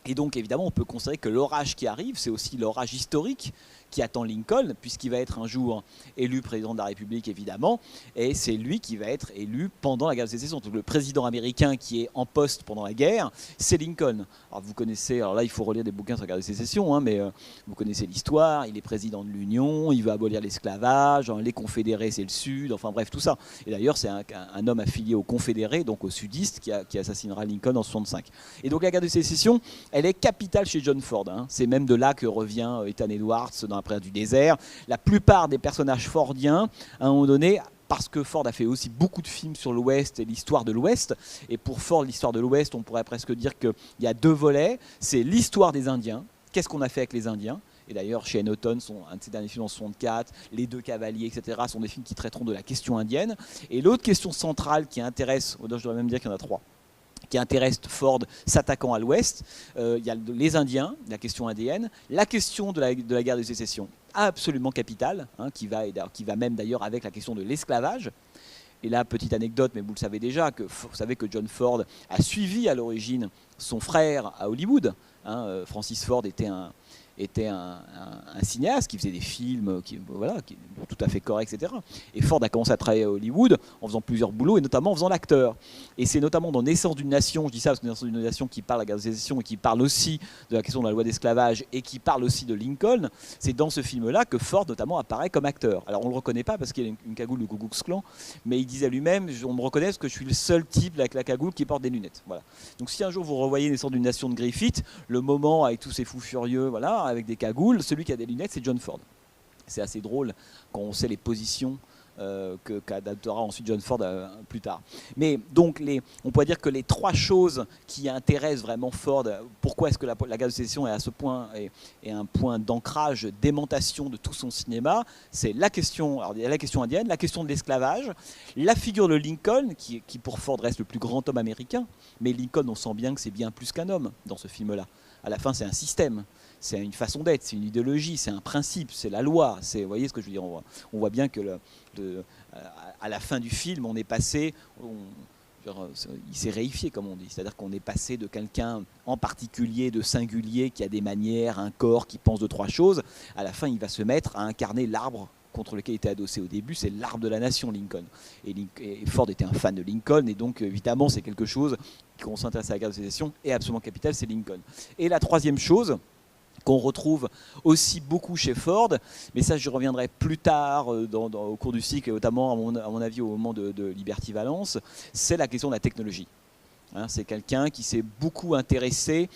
Et donc évidemment on peut considérer que l'orage qui arrive, c'est aussi l'orage historique qui attend Lincoln, puisqu'il va être un jour élu président de la République évidemment, et c'est lui qui va être élu pendant la guerre de sécession. Donc le président américain qui est en poste pendant la guerre, c'est Lincoln. Alors vous connaissez, alors là il faut relire des bouquins sur la guerre de sécession, hein, mais vous connaissez l'histoire, il est président de l'Union, il veut abolir l'esclavage, hein, les confédérés c'est le Sud, enfin bref tout ça. Et d'ailleurs c'est un homme affilié aux confédérés, donc aux sudistes, qui assassinera Lincoln en 65. Et donc la guerre de sécession, elle est capitale chez John Ford. Hein. C'est même de là que revient Ethan Edwards dans La prière du désert. La plupart des personnages fordiens, à un moment donné, parce que Ford a fait aussi beaucoup de films sur l'Ouest et l'histoire de l'Ouest, et pour Ford, l'histoire de l'Ouest, on pourrait presque dire qu'il y a 2 volets. C'est l'histoire des Indiens. Qu'est-ce qu'on a fait avec les Indiens ? Et d'ailleurs, Shane Houghton, un de ses derniers films en 64, Les 2 cavaliers, etc., sont des films qui traiteront de la question indienne. Et l'autre question centrale qui intéresse, je devrais même dire qu'il y en a 3, qui intéresse Ford s'attaquant à l'Ouest, il y a les Indiens, la question indienne, la question de la guerre de sécession, absolument capitale, hein, qui va même d'ailleurs avec la question de l'esclavage. Et là, petite anecdote, mais vous le savez déjà, vous savez que John Ford a suivi à l'origine son frère à Hollywood. Hein, Francis Ford était un cinéaste qui faisait des films qui tout à fait corrects, etc. Et Ford a commencé à travailler à Hollywood en faisant plusieurs boulots, et notamment en faisant l'acteur. Et c'est notamment dans Naissance d'une nation, je dis ça parce que Naissance d'une nation qui parle de la guerre de sécession et qui parle aussi de la question de la loi d'esclavage et qui parle aussi de Lincoln, c'est dans ce film-là que Ford notamment apparaît comme acteur. Alors on ne le reconnaît pas parce qu'il a une cagoule du Ku Klux Klan, mais il disait lui-même, on me reconnaît parce que je suis le seul type avec la cagoule qui porte des lunettes. Voilà. Donc si un jour vous revoyez Naissance d'une nation de Griffith, le moment avec tous ces fous furieux, voilà, avec des cagoules, celui qui a des lunettes, c'est John Ford. C'est assez drôle quand on sait les positions qu'adaptera ensuite John Ford plus tard. Mais donc, on pourrait dire que les 3 choses qui intéressent vraiment Ford, pourquoi est-ce que la guerre de sécession est à ce point, est un point d'ancrage, d'aimantation de tout son cinéma, c'est la question indienne, la question de l'esclavage, la figure de Lincoln, qui pour Ford reste le plus grand homme américain, mais Lincoln, on sent bien que c'est bien plus qu'un homme dans ce film-là. À la fin, c'est un système. C'est une façon d'être, c'est une idéologie, c'est un principe, c'est la loi. Vous voyez ce que je veux dire ? On voit bien que à la fin du film, on est passé, il s'est réifié comme on dit. C'est-à-dire qu'on est passé de quelqu'un en particulier, de singulier, qui a des manières, un corps, qui pense 2-3 choses. À la fin, il va se mettre à incarner l'arbre contre lequel il était adossé au début, c'est l'arbre de la nation, Lincoln. Et Ford était un fan de Lincoln, et donc évidemment c'est quelque chose, quand on s'intéresse à la guerre de sécession, est absolument capital, c'est Lincoln. Et la 3e chose, qu'on retrouve aussi beaucoup chez Ford, mais ça je reviendrai plus tard au cours du cycle, et notamment à mon avis au moment de Liberty Valence, c'est la question de la technologie. Hein, c'est quelqu'un qui s'est beaucoup intéressé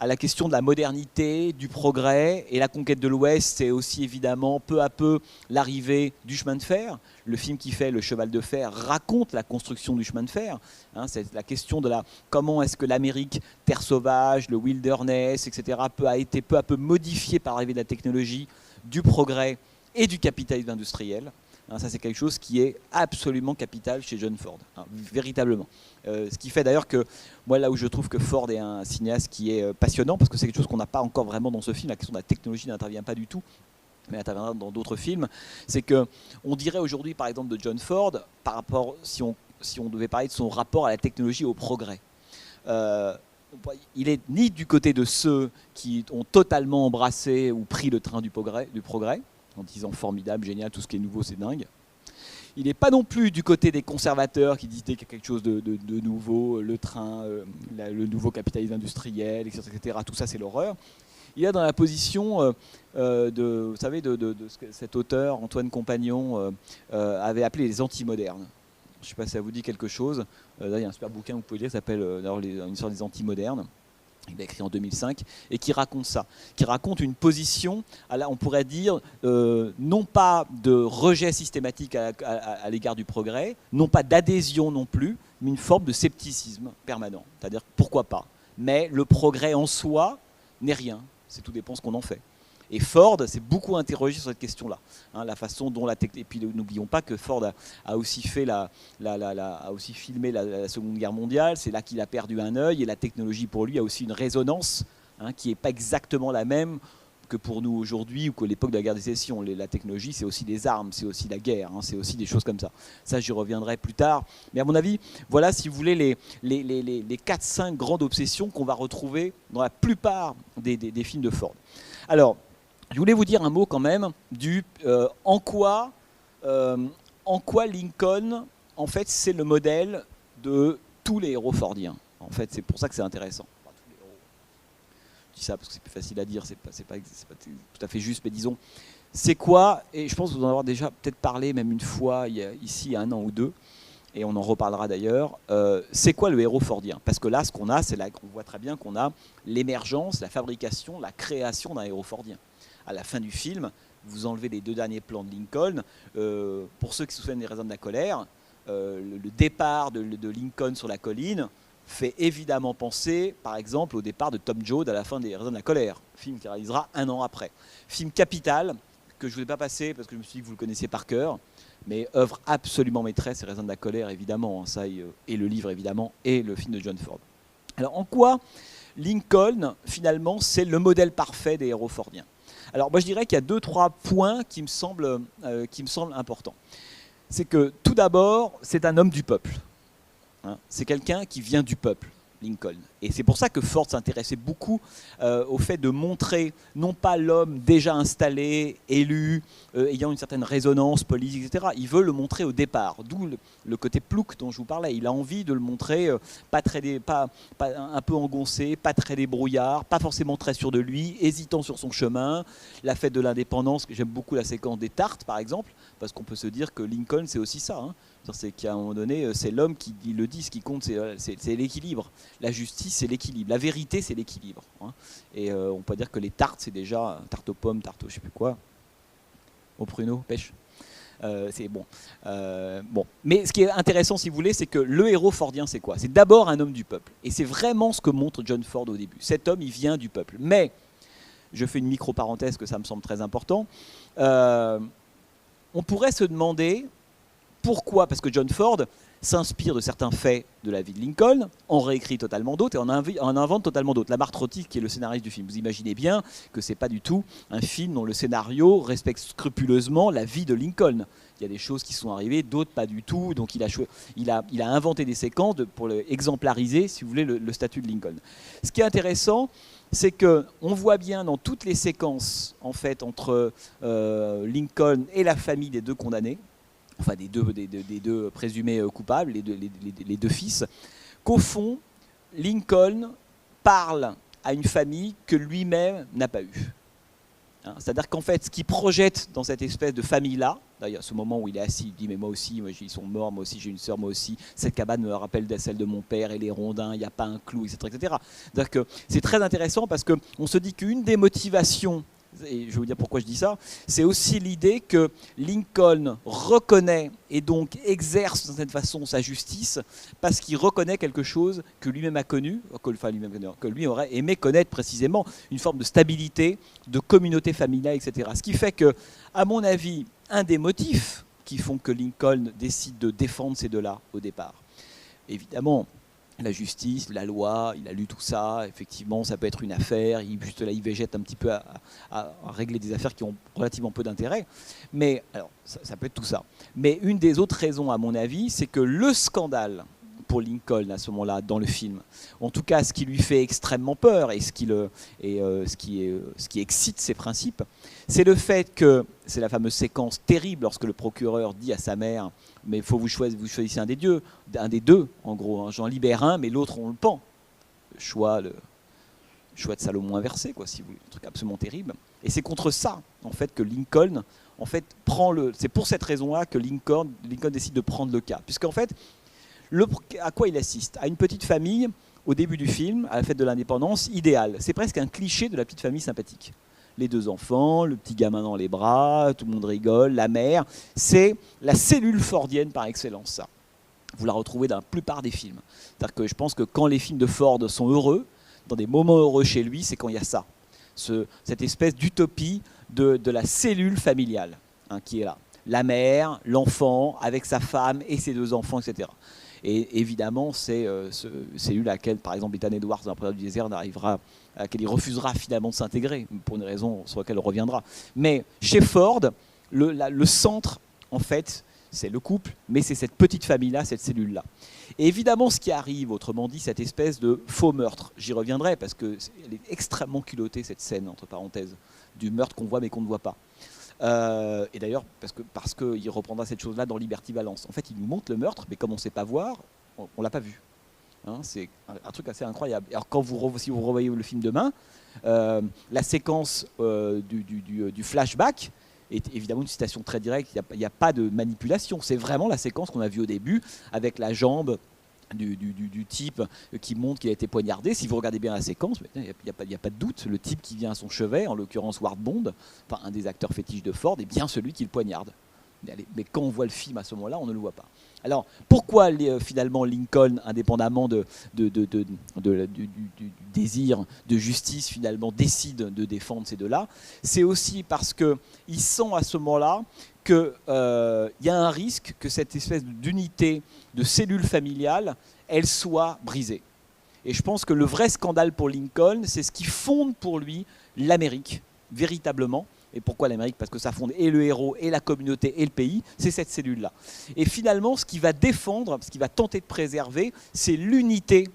à la question de la modernité, du progrès, et la conquête de l'Ouest, c'est aussi évidemment peu à peu l'arrivée du chemin de fer. Le film qui fait Le Cheval de Fer raconte la construction du chemin de fer. Hein, c'est la question de comment est-ce que l'Amérique, terre sauvage, le wilderness, etc., a été peu à peu modifiée par l'arrivée de la technologie, du progrès et du capitalisme industriel. Hein, ça, c'est quelque chose qui est absolument capital chez John Ford, hein, véritablement. Ce qui fait d'ailleurs que, moi, là où je trouve que Ford est un cinéaste qui est passionnant, parce que c'est quelque chose qu'on n'a pas encore vraiment dans ce film, la question de la technologie n'intervient pas du tout, mais interviendra dans d'autres films, c'est qu'on dirait aujourd'hui, par exemple, de John Ford, par rapport, si on devait parler de son rapport à la technologie et au progrès. Il est ni du côté de ceux qui ont totalement embrassé ou pris le train du progrès, en disant formidable, génial, tout ce qui est nouveau, c'est dingue. Il n'est pas non plus du côté des conservateurs qui disaient qu'il y a quelque chose de nouveau, le train, le nouveau capitalisme industriel, etc. Tout ça, c'est l'horreur. Il est dans la position vous savez, de ce que cet auteur, Antoine Compagnon, avait appelé les antimodernes. Je ne sais pas si ça vous dit quelque chose. Là, il y a un super bouquin, vous pouvez lire, qui s'appelle Une sorte des antimodernes. Il a écrit en 2005 et qui raconte ça, qui raconte une position, on pourrait dire, non pas de rejet systématique à l'égard du progrès, non pas d'adhésion non plus, mais une forme de scepticisme permanent. C'est-à-dire, pourquoi pas? Mais le progrès en soi n'est rien, c'est tout dépend de ce qu'on en fait. Et Ford s'est beaucoup interrogé sur cette question-là, hein, la façon dont et puis n'oublions pas que Ford a aussi fait a aussi filmé la Seconde Guerre mondiale. C'est là qu'il a perdu un œil, et la technologie pour lui a aussi une résonance, hein, qui n'est pas exactement la même que pour nous aujourd'hui ou qu'à l'époque de la guerre des sécessions. La technologie, c'est aussi des armes, c'est aussi la guerre, hein, c'est aussi des choses comme ça. Ça, j'y reviendrai plus tard. Mais à mon avis, voilà, si vous voulez, les 4-5 grandes obsessions qu'on va retrouver dans la plupart des films de Ford. Alors, je voulais vous dire un mot quand même en quoi Lincoln, en fait, c'est le modèle de tous les héros fordiens. En fait, c'est pour ça que c'est intéressant. Enfin, tous les héros. Je dis ça parce que c'est plus facile à dire, c'est pas tout à fait juste, mais disons, c'est quoi, et je pense que vous en avoir déjà peut-être parlé même une fois ici il y a 1 an ou 2, et on en reparlera d'ailleurs, c'est quoi le héros fordien? Parce que là, ce qu'on a, on voit très bien qu'on a l'émergence, la fabrication, la création d'un héros fordien. À la fin du film, vous enlevez les 2 derniers plans de Lincoln. Pour ceux qui se souviennent des Raisins de la colère, le départ de Lincoln sur la colline fait évidemment penser, par exemple, au départ de Tom Joad à la fin des Raisins de la colère, film qu'il réalisera 1 an après. Film capital, que je ne vous ai pas passé parce que je me suis dit que vous le connaissiez par cœur, mais œuvre absolument maîtresse, et Raisins de la colère, évidemment, ça, et le livre, évidemment, et le film de John Ford. Alors, en quoi Lincoln, finalement, c'est le modèle parfait des héros fordiens? Alors moi je dirais qu'il y a 2-3 points qui me semblent importants. C'est que tout d'abord, c'est un homme du peuple. Hein, c'est quelqu'un qui vient du peuple, Lincoln. Et c'est pour ça que Ford s'intéressait beaucoup au fait de montrer non pas l'homme déjà installé, élu, ayant une certaine résonance politique, etc. Il veut le montrer au départ, d'où le côté plouc dont je vous parlais. Il a envie de le montrer pas un peu engoncé, pas très débrouillard, pas forcément très sûr de lui, hésitant sur son chemin. La fête de l'indépendance, j'aime beaucoup la séquence des tartes par exemple, parce qu'on peut se dire que Lincoln c'est aussi ça. Hein. C'est qu'à un moment donné, c'est l'homme qui le dit, ce qui compte, c'est l'équilibre. La justice, c'est l'équilibre. La vérité, c'est l'équilibre. Hein. Et on peut dire que les tartes, c'est déjà tarte aux pommes, tarte aux je sais plus quoi, au pruneau, pêche. C'est bon. Bon. Mais ce qui est intéressant, si vous voulez, c'est que le héros fordien, c'est quoi? C'est d'abord un homme du peuple. Et c'est vraiment ce que montre John Ford au début. Cet homme, il vient du peuple. Mais, je fais une micro-parenthèse que ça me semble très important, on pourrait se demander pourquoi, parce que John Ford s'inspire de certains faits de la vie de Lincoln, en réécrit totalement d'autres et en invente totalement d'autres. Lamar Trotti, qui est le scénariste du film, vous imaginez bien que ce n'est pas du tout un film dont le scénario respecte scrupuleusement la vie de Lincoln. Il y a des choses qui sont arrivées, d'autres pas du tout, donc il a inventé des séquences pour exemplariser, si vous voulez, le statut de Lincoln. Ce qui est intéressant, c'est qu'on voit bien dans toutes les séquences en fait, entre Lincoln et la famille des 2 condamnés, enfin des deux présumés coupables, les deux fils, qu'au fond, Lincoln parle à une famille que lui-même n'a pas eue. Hein, c'est-à-dire qu'en fait, ce qu'il projette dans cette espèce de famille-là, d'ailleurs, à ce moment où il est assis, il dit mais moi aussi, ils sont morts, moi aussi j'ai une sœur, moi aussi, cette cabane me rappelle celle de mon père et les rondins, il n'y a pas un clou, etc. etc. C'est-à-dire que c'est très intéressant parce qu'on se dit qu'une des motivations, et je vais vous dire pourquoi je dis ça, c'est aussi l'idée que Lincoln reconnaît et donc exerce d'une certaine façon sa justice parce qu'il reconnaît quelque chose que lui-même a connu, que lui aurait aimé connaître précisément, une forme de stabilité, de communauté familiale, etc. Ce qui fait que, à mon avis, un des motifs qui font que Lincoln décide de défendre ces deux-là au départ, évidemment, la justice, la loi, il a lu tout ça, effectivement ça peut être une affaire, juste là il végète un petit peu à régler des affaires qui ont relativement peu d'intérêt, mais alors ça peut être tout ça. Mais une des autres raisons à mon avis, c'est que le scandale pour Lincoln à ce moment-là dans le film, en tout cas ce qui lui fait extrêmement peur et ce qui excite ses principes, c'est le fait que, c'est la fameuse séquence terrible lorsque le procureur dit à sa mère mais il faut vous choisissez un des deux en gros, hein. J'en libère un mais l'autre on le pend. Le choix de Salomon inversé, quoi, si vous voulez, un truc absolument terrible. Et c'est contre ça en fait que Lincoln en fait c'est pour cette raison-là que Lincoln décide de prendre le cas, puisqu'en fait à quoi il assiste? À une petite famille, au début du film, à la fête de l'indépendance, idéale. C'est presque un cliché de la petite famille sympathique. Les deux enfants, le petit gamin dans les bras, tout le monde rigole, la mère. C'est la cellule fordienne par excellence, ça. Vous la retrouvez dans la plupart des films. C'est-à-dire que je pense que quand les films de Ford sont heureux, dans des moments heureux chez lui, c'est quand il y a ça. Cette espèce d'utopie de la cellule familiale, hein, qui est là. La mère, l'enfant, avec sa femme et ses deux enfants, etc. Et évidemment, c'est celui à laquelle, par exemple, Ethan Edwards, dans la période du désert, à laquelle il refusera finalement de s'intégrer, pour une raison sur laquelle on reviendra. Mais chez Ford, le centre, en fait, c'est le couple, mais c'est cette petite famille-là, cette cellule-là. Et évidemment, ce qui arrive, autrement dit, cette espèce de faux meurtre, j'y reviendrai, parce qu'elle est extrêmement culottée, cette scène, entre parenthèses, du meurtre qu'on voit mais qu'on ne voit pas. Et d'ailleurs, parce qu'il reprendra cette chose-là dans Liberty Valance. En fait, il nous montre le meurtre, mais comme on ne sait pas voir, on ne l'a pas vu. Hein, c'est un truc assez incroyable. Alors, si vous revoyez le film demain, la séquence du flashback est évidemment une citation très directe. Il n'y a pas de manipulation. C'est vraiment la séquence qu'on a vue au début, avec la jambe du type qui montre qu'il a été poignardé. Si vous regardez bien la séquence, il n'y a pas de doute, le type qui vient à son chevet, en l'occurrence Ward Bond, enfin un des acteurs fétiches de Ford, est bien celui qui le poignarde. Mais quand on voit le film à ce moment-là, on ne le voit pas. Alors pourquoi finalement Lincoln, indépendamment du désir de justice, finalement décide de défendre ces deux-là? C'est aussi parce qu'il sent à ce moment-là qu'il y a un risque que cette espèce d'unité, de cellule familiale, elle soit brisée. Et je pense que le vrai scandale pour Lincoln, c'est ce qui fonde pour lui l'Amérique, véritablement. Et pourquoi l'Amérique? Parce que ça fonde et le héros, et la communauté, et le pays, c'est cette cellule-là. Et finalement, ce qu'il va défendre, ce qu'il va tenter de préserver, c'est l'unité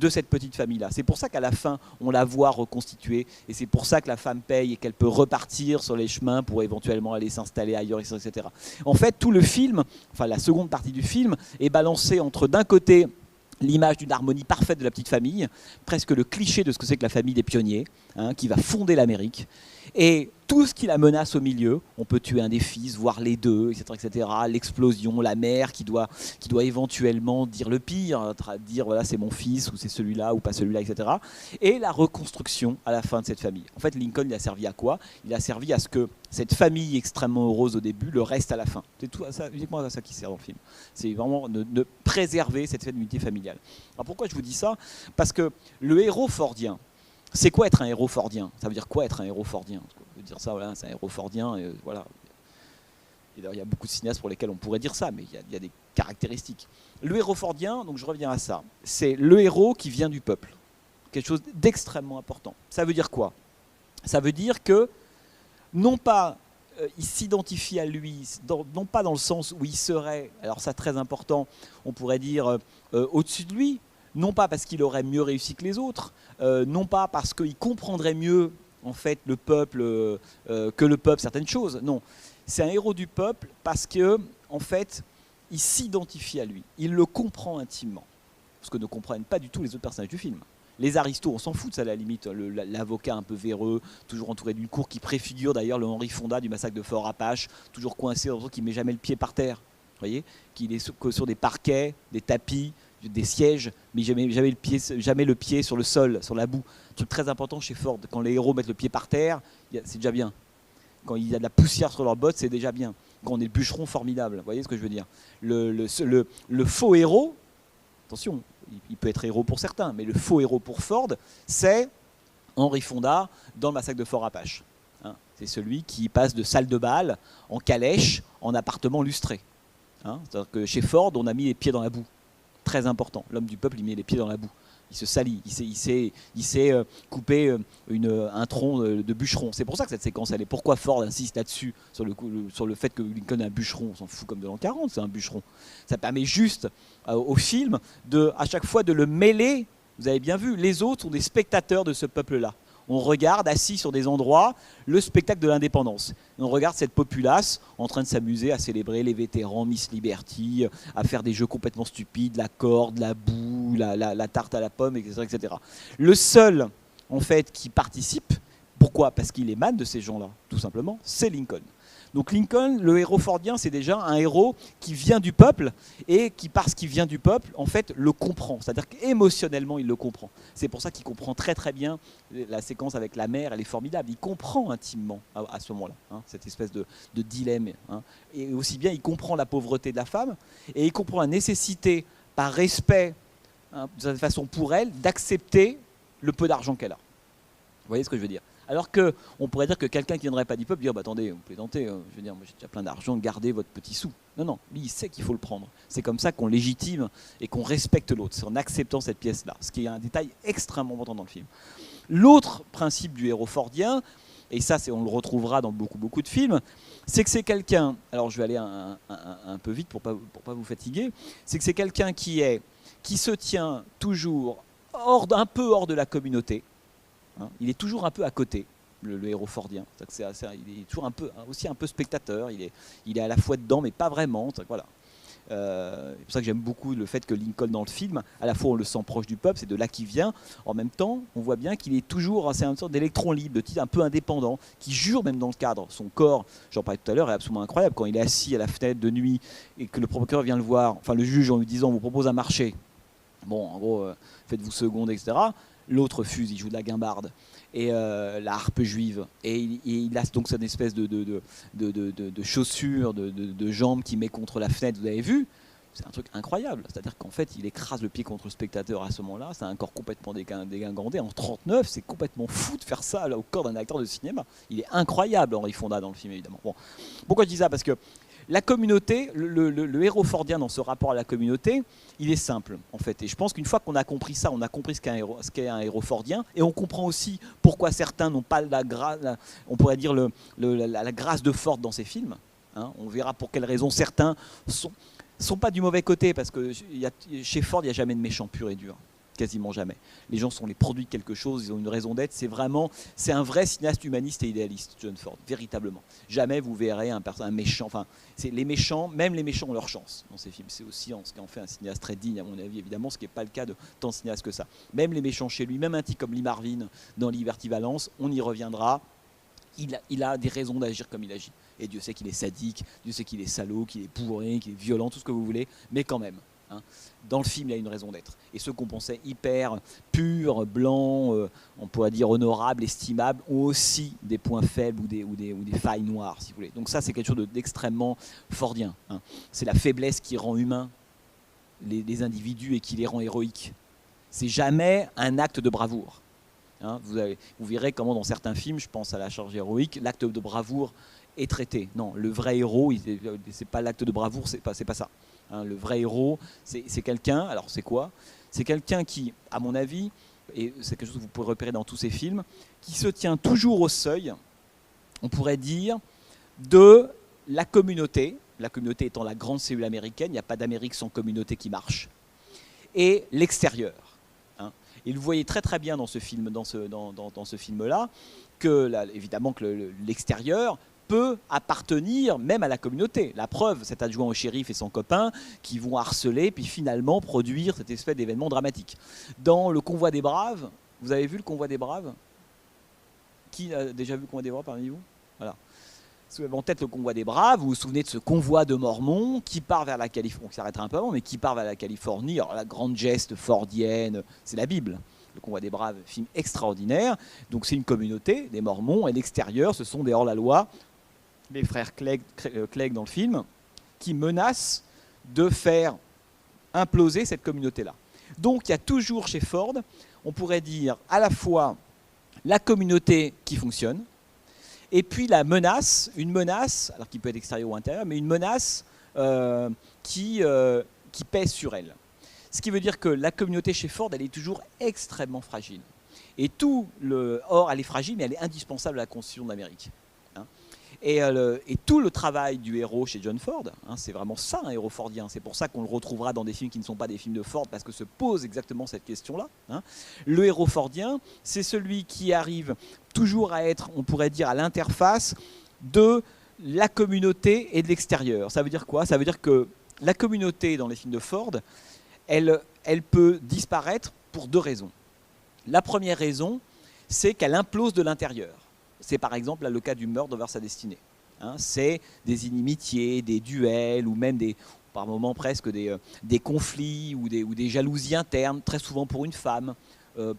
de cette petite famille-là. C'est pour ça qu'à la fin, on la voit reconstituée, et c'est pour ça que la femme paye et qu'elle peut repartir sur les chemins pour éventuellement aller s'installer ailleurs, etc. En fait, tout le film, enfin la seconde partie du film, est balancée entre d'un côté l'image d'une harmonie parfaite de la petite famille, presque le cliché de ce que c'est que la famille des pionniers, hein, qui va fonder l'Amérique, et tout ce qui la menace au milieu. On peut tuer un des fils, voire les deux, etc. L'explosion, la mère qui doit éventuellement dire le pire, dire voilà c'est mon fils, ou c'est celui-là, ou pas celui-là, etc. Et la reconstruction à la fin de cette famille. En fait, Lincoln, il a servi à quoi? Il a servi à ce que cette famille extrêmement heureuse au début le reste à la fin. C'est tout ça, uniquement à ça qui sert dans le film. C'est vraiment de préserver cette unité familiale. Alors pourquoi je vous dis ça? Parce que le héros fordien, c'est quoi être un héros fordien? Ça veut dire quoi être un héros fordien? On peut dire ça, voilà, c'est un héros fordien, et voilà. Et d'ailleurs, il y a beaucoup de cinéastes pour lesquels on pourrait dire ça, mais il y a des caractéristiques. Le héros fordien, donc je reviens à ça, c'est le héros qui vient du peuple. Quelque chose d'extrêmement important. Ça veut dire quoi? Ça veut dire que, non pas il s'identifie à lui, non pas dans le sens où il serait, alors ça très important, on pourrait dire au-dessus de lui, non pas parce qu'il aurait mieux réussi que les autres, non pas parce qu'il comprendrait mieux en fait le peuple que le peuple certaines choses. Non, c'est un héros du peuple parce que en fait il s'identifie à lui, il le comprend intimement, ce que ne comprennent pas du tout les autres personnages du film. Les aristos, on s'en fout de ça à la limite. L'avocat un peu véreux, toujours entouré d'une cour qui préfigure d'ailleurs le Henry Fonda du massacre de Fort Apache, toujours coincé, qui ne met jamais le pied par terre. Vous voyez, qu'il est sur des parquets, des tapis, des sièges, mais jamais le pied sur le sol, sur la boue. Truc très important chez Ford, quand les héros mettent le pied par terre, c'est déjà bien. Quand il y a de la poussière sur leurs bottes, c'est déjà bien. Quand on est le bûcheron, formidable. Vous voyez ce que je veux dire? Le faux héros, attention, il peut être héros pour certains, mais le faux héros pour Ford, c'est Henry Fonda dans le massacre de Fort Apache. Hein, c'est celui qui passe de salle de bal en calèche en appartement lustré. Hein, c'est-à-dire que chez Ford, on a mis les pieds dans la boue. Très important. L'homme du peuple, il met les pieds dans la boue. Il se salit, il sait couper un tronc de bûcheron. C'est pour ça que cette séquence, elle est. Pourquoi Ford insiste là-dessus, sur le fait que Lincoln est un bûcheron? On s'en fout comme de l'an 40, c'est un bûcheron. Ça permet juste au film, à chaque fois, de le mêler. Vous avez bien vu, les autres sont des spectateurs de ce peuple-là. On regarde, assis sur des endroits, le spectacle de l'indépendance. On regarde cette populace en train de s'amuser à célébrer les vétérans, Miss Liberty, à faire des jeux complètement stupides, la corde, la boue, la tarte à la pomme, etc., etc. Le seul, en fait, qui participe, pourquoi? Parce qu'il émane de ces gens-là, tout simplement, c'est Lincoln. Donc Lincoln, le héros fordien, c'est déjà un héros qui vient du peuple et qui, parce qu'il vient du peuple, en fait, le comprend. C'est-à-dire qu'émotionnellement, il le comprend. C'est pour ça qu'il comprend très très bien la séquence avec la mère, elle est formidable. Il comprend intimement à ce moment-là, hein, cette espèce de dilemme. Hein. Et aussi bien, il comprend la pauvreté de la femme et il comprend la nécessité, par respect, hein, de cette façon pour elle, d'accepter le peu d'argent qu'elle a. Vous voyez ce que je veux dire? Alors qu'on pourrait dire que quelqu'un qui ne viendrait pas du peuple dire bah, attendez, vous plaisantez, je veux dire, moi j'ai déjà plein d'argent, gardez votre petit sou. Non, non, lui il sait qu'il faut le prendre. C'est comme ça qu'on légitime et qu'on respecte l'autre, c'est en acceptant cette pièce-là, ce qui est un détail extrêmement important dans le film. L'autre principe du héros fordien, et ça on le retrouvera dans beaucoup de films, c'est que c'est quelqu'un, alors je vais aller un peu vite pour pas vous fatiguer, c'est que c'est quelqu'un qui se tient toujours un peu hors de la communauté. Hein, il est toujours un peu à côté, le héros fordien. Il est toujours aussi un peu spectateur. Il est à la fois dedans, mais pas vraiment. Voilà. C'est pour ça que j'aime beaucoup le fait que Lincoln dans le film, à la fois on le sent proche du peuple, c'est de là qu'il vient. En même temps, on voit bien qu'il est toujours, c'est une sorte d'électron libre, de type un peu indépendant, qui jure même dans le cadre. Son corps, j'en parlais tout à l'heure, est absolument incroyable. Quand il est assis à la fenêtre de nuit et que le procureur vient le voir, enfin le juge en lui disant on vous propose un marché. Bon, en gros, faites-vous seconde, etc. L'autre refuse, il joue de la guimbarde et la harpe juive. Et il a donc cette espèce de chaussures, de jambes qu'il met contre la fenêtre, vous avez vu? C'est un truc incroyable. C'est-à-dire qu'en fait, il écrase le pied contre le spectateur à ce moment-là. C'est un corps complètement dégingandé. En 1939, c'est complètement fou de faire ça là, au corps d'un acteur de cinéma. Il est incroyable, Henry Fonda, dans le film, évidemment. Bon. Pourquoi je dis ça? Parce que la communauté, le héros fordien dans ce rapport à la communauté, il est simple en fait. Et je pense qu'une fois qu'on a compris ça, on a compris ce qu'est un héros fordien, et on comprend aussi pourquoi certains n'ont pas la grâce, on pourrait dire la grâce de Ford dans ses films. Hein. On verra pour quelles raisons certains sont pas du mauvais côté, parce que chez Ford, il n'y a jamais de méchant pur et dur. Quasiment jamais. Les gens sont les produits de quelque chose, ils ont une raison d'être. C'est un vrai cinéaste humaniste et idéaliste, John Ford, véritablement. Jamais vous verrez un méchant. Enfin, les méchants, même les méchants ont leur chance dans ces films. C'est aussi ce qui en fait un cinéaste très digne, à mon avis, évidemment, ce qui n'est pas le cas de tant de cinéastes que ça. Même les méchants chez lui, même un type comme Lee Marvin dans Liberty Valance, on y reviendra. Il a des raisons d'agir comme il agit. Et Dieu sait qu'il est sadique, Dieu sait qu'il est salaud, qu'il est bourré, qu'il est violent, tout ce que vous voulez, mais quand même. Hein. Dans le film, il a une raison d'être. Et ceux qu'on pensait hyper purs, blancs, on pourrait dire honorables, estimables, ont aussi des points faibles ou des failles noires, si vous voulez. Donc ça, c'est quelque chose d'extrêmement fordien. Hein. C'est la faiblesse qui rend humains les individus et qui les rend héroïques. C'est jamais un acte de bravoure. Hein. Vous verrez comment dans certains films, je pense à La Charge héroïque, l'acte de bravoure est traité. Non, le vrai héros, c'est pas l'acte de bravoure, c'est pas ça. Hein, le vrai héros, c'est quelqu'un, alors c'est quoi? C'est quelqu'un qui, à mon avis, et c'est quelque chose que vous pouvez repérer dans tous ces films, qui se tient toujours au seuil, on pourrait dire, de la communauté étant la grande cellule américaine, il n'y a pas d'Amérique sans communauté qui marche, et l'extérieur. Hein. Et vous voyez très très bien dans ce film, dans ce film-là, que évidemment que l'extérieur peut appartenir même à la communauté. La preuve, cet adjoint au shérif et son copain qui vont harceler, puis finalement produire cette espèce d'événement dramatique. Dans le Convoi des Braves, vous avez vu le Convoi des Braves? Qui a déjà vu le Convoi des Braves parmi vous? Voilà. Si vous avez en tête le Convoi des Braves, vous vous souvenez de ce convoi de Mormons qui part vers la Californie, on s'arrêtera un peu avant, mais qui part vers la Californie. Alors la grande geste fordienne, c'est la Bible. Le Convoi des Braves, film extraordinaire. Donc c'est une communauté, des Mormons, et l'extérieur, ce sont des hors-la-loi, les frères Clegg dans le film, qui menacent de faire imploser cette communauté-là. Donc il y a toujours chez Ford, on pourrait dire à la fois la communauté qui fonctionne, et puis la menace, une menace, alors qui peut être extérieure ou intérieure, mais une menace qui pèse sur elle. Ce qui veut dire que la communauté chez Ford, elle est toujours extrêmement fragile. Et elle est fragile, mais elle est indispensable à la constitution de l'Amérique. Hein. Et tout le travail du héros chez John Ford, hein, c'est vraiment ça, un héros fordien. C'est pour ça qu'on le retrouvera dans des films qui ne sont pas des films de Ford, parce que se pose exactement cette question-là. Hein. Le héros fordien, c'est celui qui arrive toujours à être, on pourrait dire, à l'interface de la communauté et de l'extérieur. Ça veut dire quoi? Ça veut dire que la communauté dans les films de Ford, elle peut disparaître pour deux raisons. La première raison, c'est qu'elle implose de l'intérieur. C'est par exemple là, le cas du meurtre vers sa destinée. Hein, c'est des inimitiés, des duels, ou même par moments presque des conflits ou des jalousies internes, très souvent pour une femme,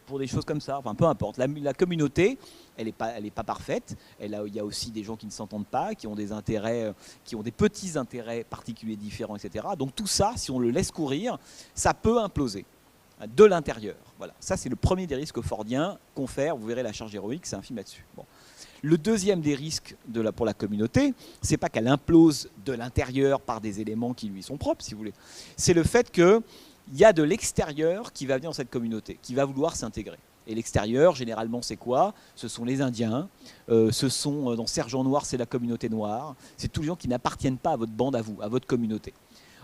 pour des choses comme ça. Enfin, peu importe. La communauté, elle n'est pas parfaite. Il y a aussi des gens qui ne s'entendent pas, qui ont des intérêts, qui ont des petits intérêts particuliers différents, etc. Donc tout ça, si on le laisse courir, ça peut imploser de l'intérieur. Voilà. Ça, c'est le premier des risques fordiens confère. Vous verrez La Charge héroïque, c'est un film là-dessus. Bon. Le deuxième des risques pour la communauté, c'est pas qu'elle implose de l'intérieur par des éléments qui lui sont propres, si vous voulez. C'est le fait qu'il y a de l'extérieur qui va venir dans cette communauté, qui va vouloir s'intégrer. Et l'extérieur, généralement, c'est quoi? Ce sont les Indiens, dans Sergent Noir, c'est la communauté noire. C'est tous les gens qui n'appartiennent pas à votre bande, à vous, à votre communauté.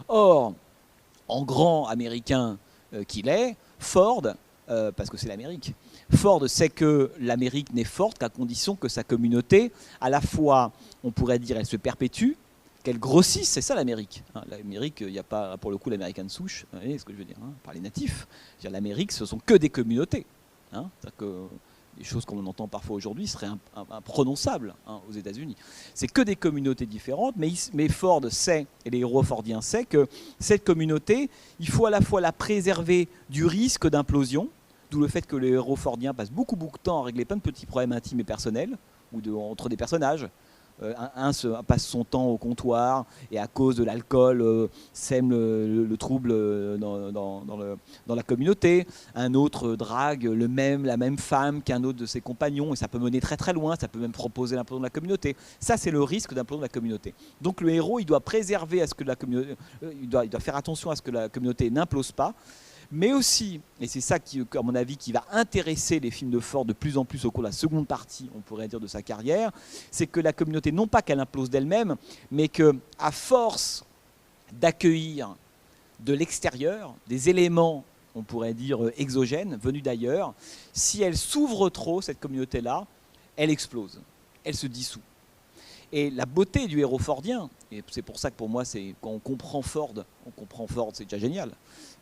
Or, en grand américain qu'il est, Ford, parce que c'est l'Amérique, Ford sait que l'Amérique n'est forte qu'à condition que sa communauté, à la fois, on pourrait dire, elle se perpétue, qu'elle grossisse, c'est ça l'Amérique. Hein, l'Amérique, il n'y a pas, pour le coup, l'American souche, vous voyez ce que je veux dire, hein, par les natifs. L'Amérique, ce sont que des communautés. Hein, c'est-à-dire que des choses qu'on entend parfois aujourd'hui seraient imprononçables aux États-Unis. C'est que des communautés différentes, mais Ford sait, et les héros fordiens savent, que cette communauté, il faut à la fois la préserver du risque d'implosion, d'où le fait que les héros fordiens passent beaucoup de temps à régler plein de petits problèmes intimes et personnels, ou entre des personnages. Un passe son temps au comptoir et à cause de l'alcool sème le trouble dans la communauté. Un autre drague la même femme qu'un autre de ses compagnons et ça peut mener très très loin, ça peut même proposer l'implosion de la communauté. Ça c'est le risque d'implosion de la communauté. Donc le héros il doit préserver à ce que la communauté, il doit faire attention à ce que la communauté n'implose pas. Mais aussi, et c'est ça qui, à mon avis, qui va intéresser les films de Ford de plus en plus au cours de la seconde partie, on pourrait dire, de sa carrière, c'est que la communauté, non pas qu'elle implose d'elle-même, mais qu'à force d'accueillir de l'extérieur des éléments, on pourrait dire, exogènes, venus d'ailleurs, si elle s'ouvre trop, cette communauté-là, elle explose, elle se dissout. Et la beauté du héros fordien, et c'est pour ça que pour moi, quand on comprend Ford, c'est déjà génial,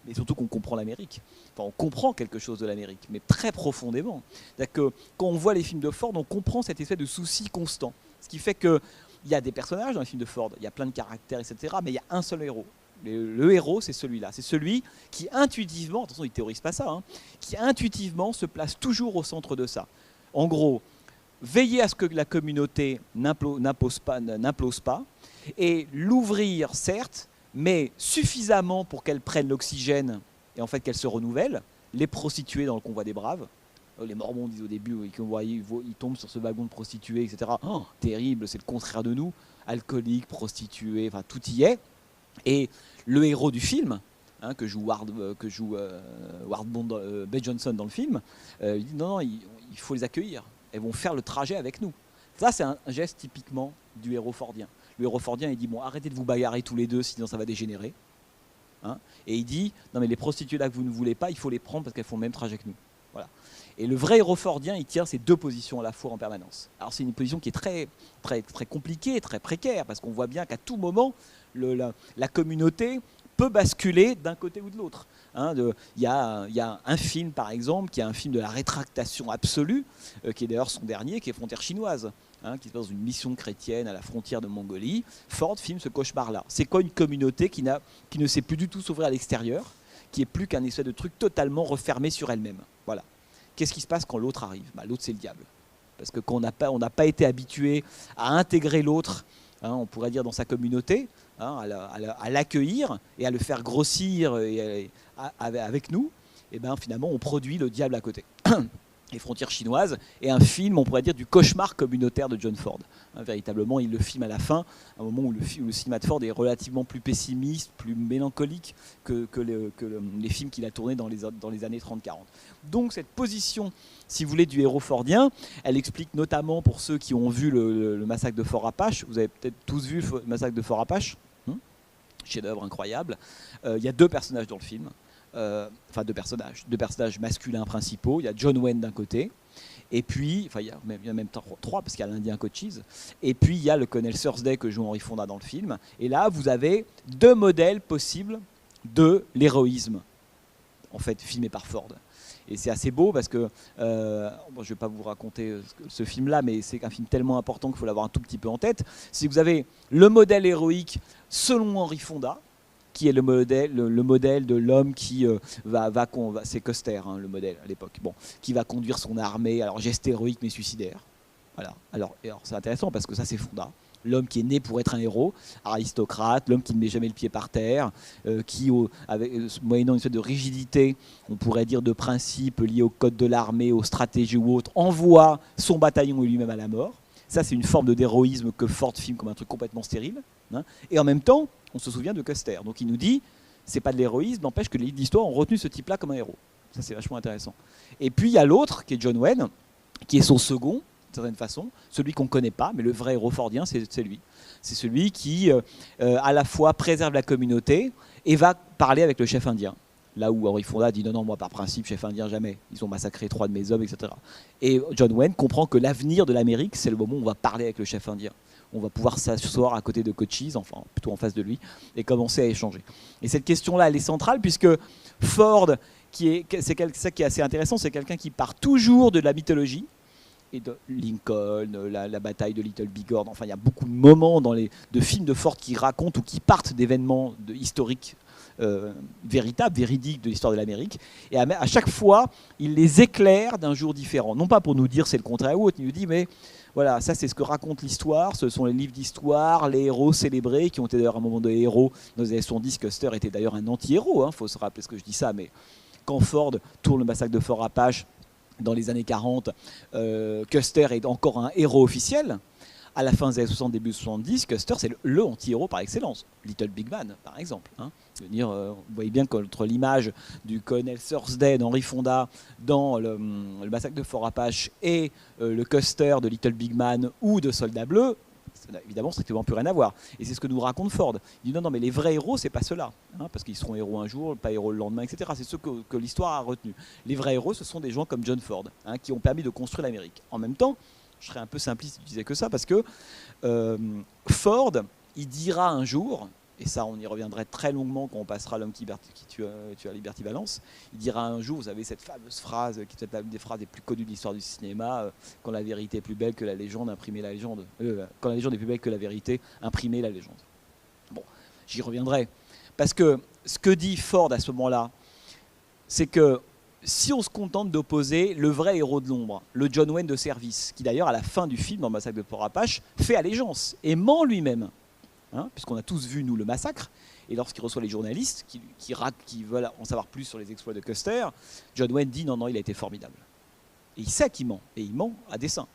mais surtout qu'on comprend l'Amérique. Enfin, on comprend quelque chose de l'Amérique, mais très profondément. C'est-à-dire que quand on voit les films de Ford, on comprend cette espèce de souci constant. Ce qui fait qu'il y a des personnages dans les films de Ford, il y a plein de caractères, etc., mais il y a un seul héros. Le héros, c'est celui-là. C'est celui qui intuitivement, attention, il ne théorise pas ça, hein, qui intuitivement se place toujours au centre de ça. En gros, veiller à ce que la communauté n'implose pas, et l'ouvrir, certes, mais suffisamment pour qu'elle prenne l'oxygène et en fait qu'elle se renouvelle. Les prostituées dans le Convoi des Braves, les Mormons disent au début ils tombent sur ce wagon de prostituées, etc. Oh, terrible, c'est le contraire de nous, alcooliques, prostituées, enfin tout y est. Et le héros du film, hein, que joue Bay Johnson dans le film, il dit non, il faut les accueillir, elles vont faire le trajet avec nous. Ça c'est un geste typiquement du héros fordien. Le héros fordien, il dit, bon, arrêtez de vous bagarrer tous les deux, sinon ça va dégénérer. Hein, et il dit, non mais les prostituées là que vous ne voulez pas, il faut les prendre parce qu'elles font le même trajet que nous. Voilà. Et le vrai héros fordien, il tient ces deux positions à la fois en permanence. Alors c'est une position qui est très, très, très compliquée, très précaire, parce qu'on voit bien qu'à tout moment, la communauté peut basculer d'un côté ou de l'autre. Il y a un film, par exemple, qui est un film de la rétractation absolue, qui est d'ailleurs son dernier, qui est Frontière chinoise, qui se passe dans une mission chrétienne à la frontière de Mongolie. Ford filme ce cauchemar-là. C'est quoi une communauté qui ne sait plus du tout s'ouvrir à l'extérieur, qui est plus qu'un espèce de truc totalement refermé sur elle-même. Voilà. Qu'est-ce qui se passe quand l'autre arrive ? L'autre, c'est le diable. Parce que quand on n'a pas été habitué à intégrer l'autre, on pourrait dire dans sa communauté, à l'accueillir et à le faire grossir avec nous, et ben finalement on produit le diable à côté. Les Frontières chinoises est un film, on pourrait dire, du cauchemar communautaire de John Ford. Véritablement, il le filme à la fin, à un moment où le cinéma de Ford est relativement plus pessimiste, plus mélancolique que les films qu'il a tournés dans les années 30-40. Donc cette position, si vous voulez, du héros fordien, elle explique notamment pour ceux qui ont vu le massacre de Fort Apache. Vous avez peut-être tous vu le massacre de Fort Apache, chef-d'œuvre incroyable. Il y a deux personnages dans le film. Enfin deux personnages masculins principaux. Il y a John Wayne d'un côté, et puis, il y a même trois, parce qu'il y a l'Indien Cochise, et puis il y a le colonel Thursday que joue Henry Fonda dans le film. Et là, vous avez deux modèles possibles de l'héroïsme, en fait, filmé par Ford. Et c'est assez beau parce que, je ne vais pas vous raconter ce film-là, mais c'est un film tellement important qu'il faut l'avoir un tout petit peu en tête. Si vous avez le modèle héroïque selon Henry Fonda, qui est le modèle de l'homme qui c'est Custer, le modèle à l'époque, qui va conduire son armée, alors geste héroïque mais suicidaire. Voilà. Alors c'est intéressant parce que ça c'est Fonda, l'homme qui est né pour être un héros, aristocrate, l'homme qui ne met jamais le pied par terre, qui, moyennant une sorte de rigidité, on pourrait dire de principe lié au code de l'armée, aux stratégies ou autres, envoie son bataillon et lui-même à la mort. Ça c'est une forme d'héroïsme que Ford filme comme un truc complètement stérile. Et en même temps, on se souvient de Custer. Donc il nous dit, c'est pas de l'héroïsme, n'empêche que les livres d'histoire ont retenu ce type-là comme un héros. Ça c'est vachement intéressant. Et puis il y a l'autre, qui est John Wayne, qui est son second, d'une certaine façon, celui qu'on ne connaît pas, mais le vrai héros fordien, c'est lui. C'est celui qui, à la fois, préserve la communauté et va parler avec le chef indien. Là où Henry Fonda dit non, moi par principe, chef indien, jamais. Ils ont massacré 3 de mes hommes, etc. Et John Wayne comprend que l'avenir de l'Amérique, c'est le moment où on va parler avec le chef indien. On va pouvoir s'asseoir à côté de Cochise, enfin plutôt en face de lui, et commencer à échanger. Et cette question-là, elle est centrale, puisque Ford, c'est ça qui est assez intéressant, c'est quelqu'un qui part toujours de la mythologie, et de Lincoln, la bataille de Little Big Horn, enfin il y a beaucoup de moments de films de Ford qui racontent ou qui partent d'événements historiques véritables, véridiques de l'histoire de l'Amérique, et à chaque fois, il les éclaire d'un jour différent. Non pas pour nous dire c'est le contraire ou autre, il nous dit mais voilà, ça c'est ce que raconte l'histoire, ce sont les livres d'histoire, les héros célébrés, qui ont été d'ailleurs à un moment de héros. Dans les années 70, Custer était d'ailleurs un anti-héros, faut se rappeler ce que je dis ça, mais quand Ford tourne le massacre de Fort Apache dans les années 40, Custer est encore un héros officiel. À la fin des années 60, début 70, Custer, c'est le anti-héros par excellence. Little Big Man, par exemple. Vous voyez bien qu'entre l'image du colonel Thursday d'Henry Fonda dans le massacre de Fort Apache et le Custer de Little Big Man ou de Soldat Bleu, ça n'a évidemment strictement plus rien à voir. Et c'est ce que nous raconte Ford. Il dit non, mais les vrais héros, c'est pas ceux-là. Parce qu'ils seront héros un jour, pas héros le lendemain, etc. C'est ceux que l'histoire a retenus. Les vrais héros, ce sont des gens comme John Ford, qui ont permis de construire l'Amérique. En même temps, je serais un peu simpliste si je disais que ça, parce que Ford, il dira un jour, et ça on y reviendrait très longuement quand on passera L'homme qui tua Liberty Valance, il dira un jour, vous avez cette fameuse phrase, qui est peut-être l'une des phrases les plus connues de l'histoire du cinéma, quand la vérité est plus belle que la légende, imprimez la légende. Quand la légende est plus belle que la vérité, imprimez la légende. Bon, j'y reviendrai. Parce que ce que dit Ford à ce moment-là, c'est que si on se contente d'opposer le vrai héros de l'ombre, le John Wayne de service, qui d'ailleurs à la fin du film, dans le massacre de Fort Apache, fait allégeance et ment lui-même, puisqu'on a tous vu, nous, le massacre, et lorsqu'il reçoit les journalistes qui veulent en savoir plus sur les exploits de Custer, John Wayne dit non, il a été formidable. Et il sait qu'il ment, et il ment à dessein.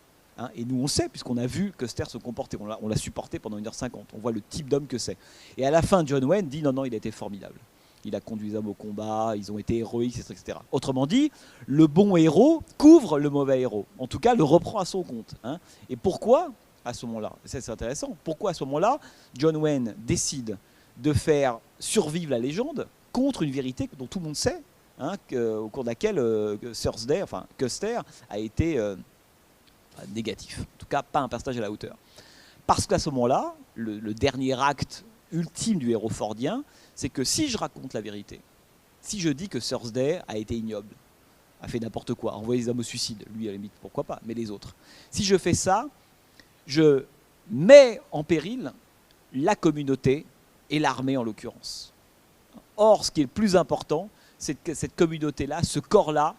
Et nous on sait, puisqu'on a vu Custer se comporter, on l'a supporté pendant 1h50, on voit le type d'homme que c'est. Et à la fin, John Wayne dit non, il a été formidable. Il a conduit les hommes au combat, ils ont été héroïques, etc. Autrement dit, le bon héros couvre le mauvais héros. En tout cas, le reprend à son compte. Et pourquoi, à ce moment-là, c'est intéressant, pourquoi à ce moment-là, John Wayne décide de faire survivre la légende contre une vérité dont tout le monde sait, au cours de laquelle Custer a été négatif. En tout cas, pas un personnage à la hauteur. Parce qu'à ce moment-là, le dernier acte ultime du héros fordien, c'est que si je raconte la vérité, si je dis que Thursday a été ignoble, a fait n'importe quoi, a envoyé des hommes au suicide, lui à la limite, pourquoi pas, mais les autres. Si je fais ça, je mets en péril la communauté et l'armée en l'occurrence. Or, ce qui est le plus important, c'est que cette communauté-là, ce corps-là,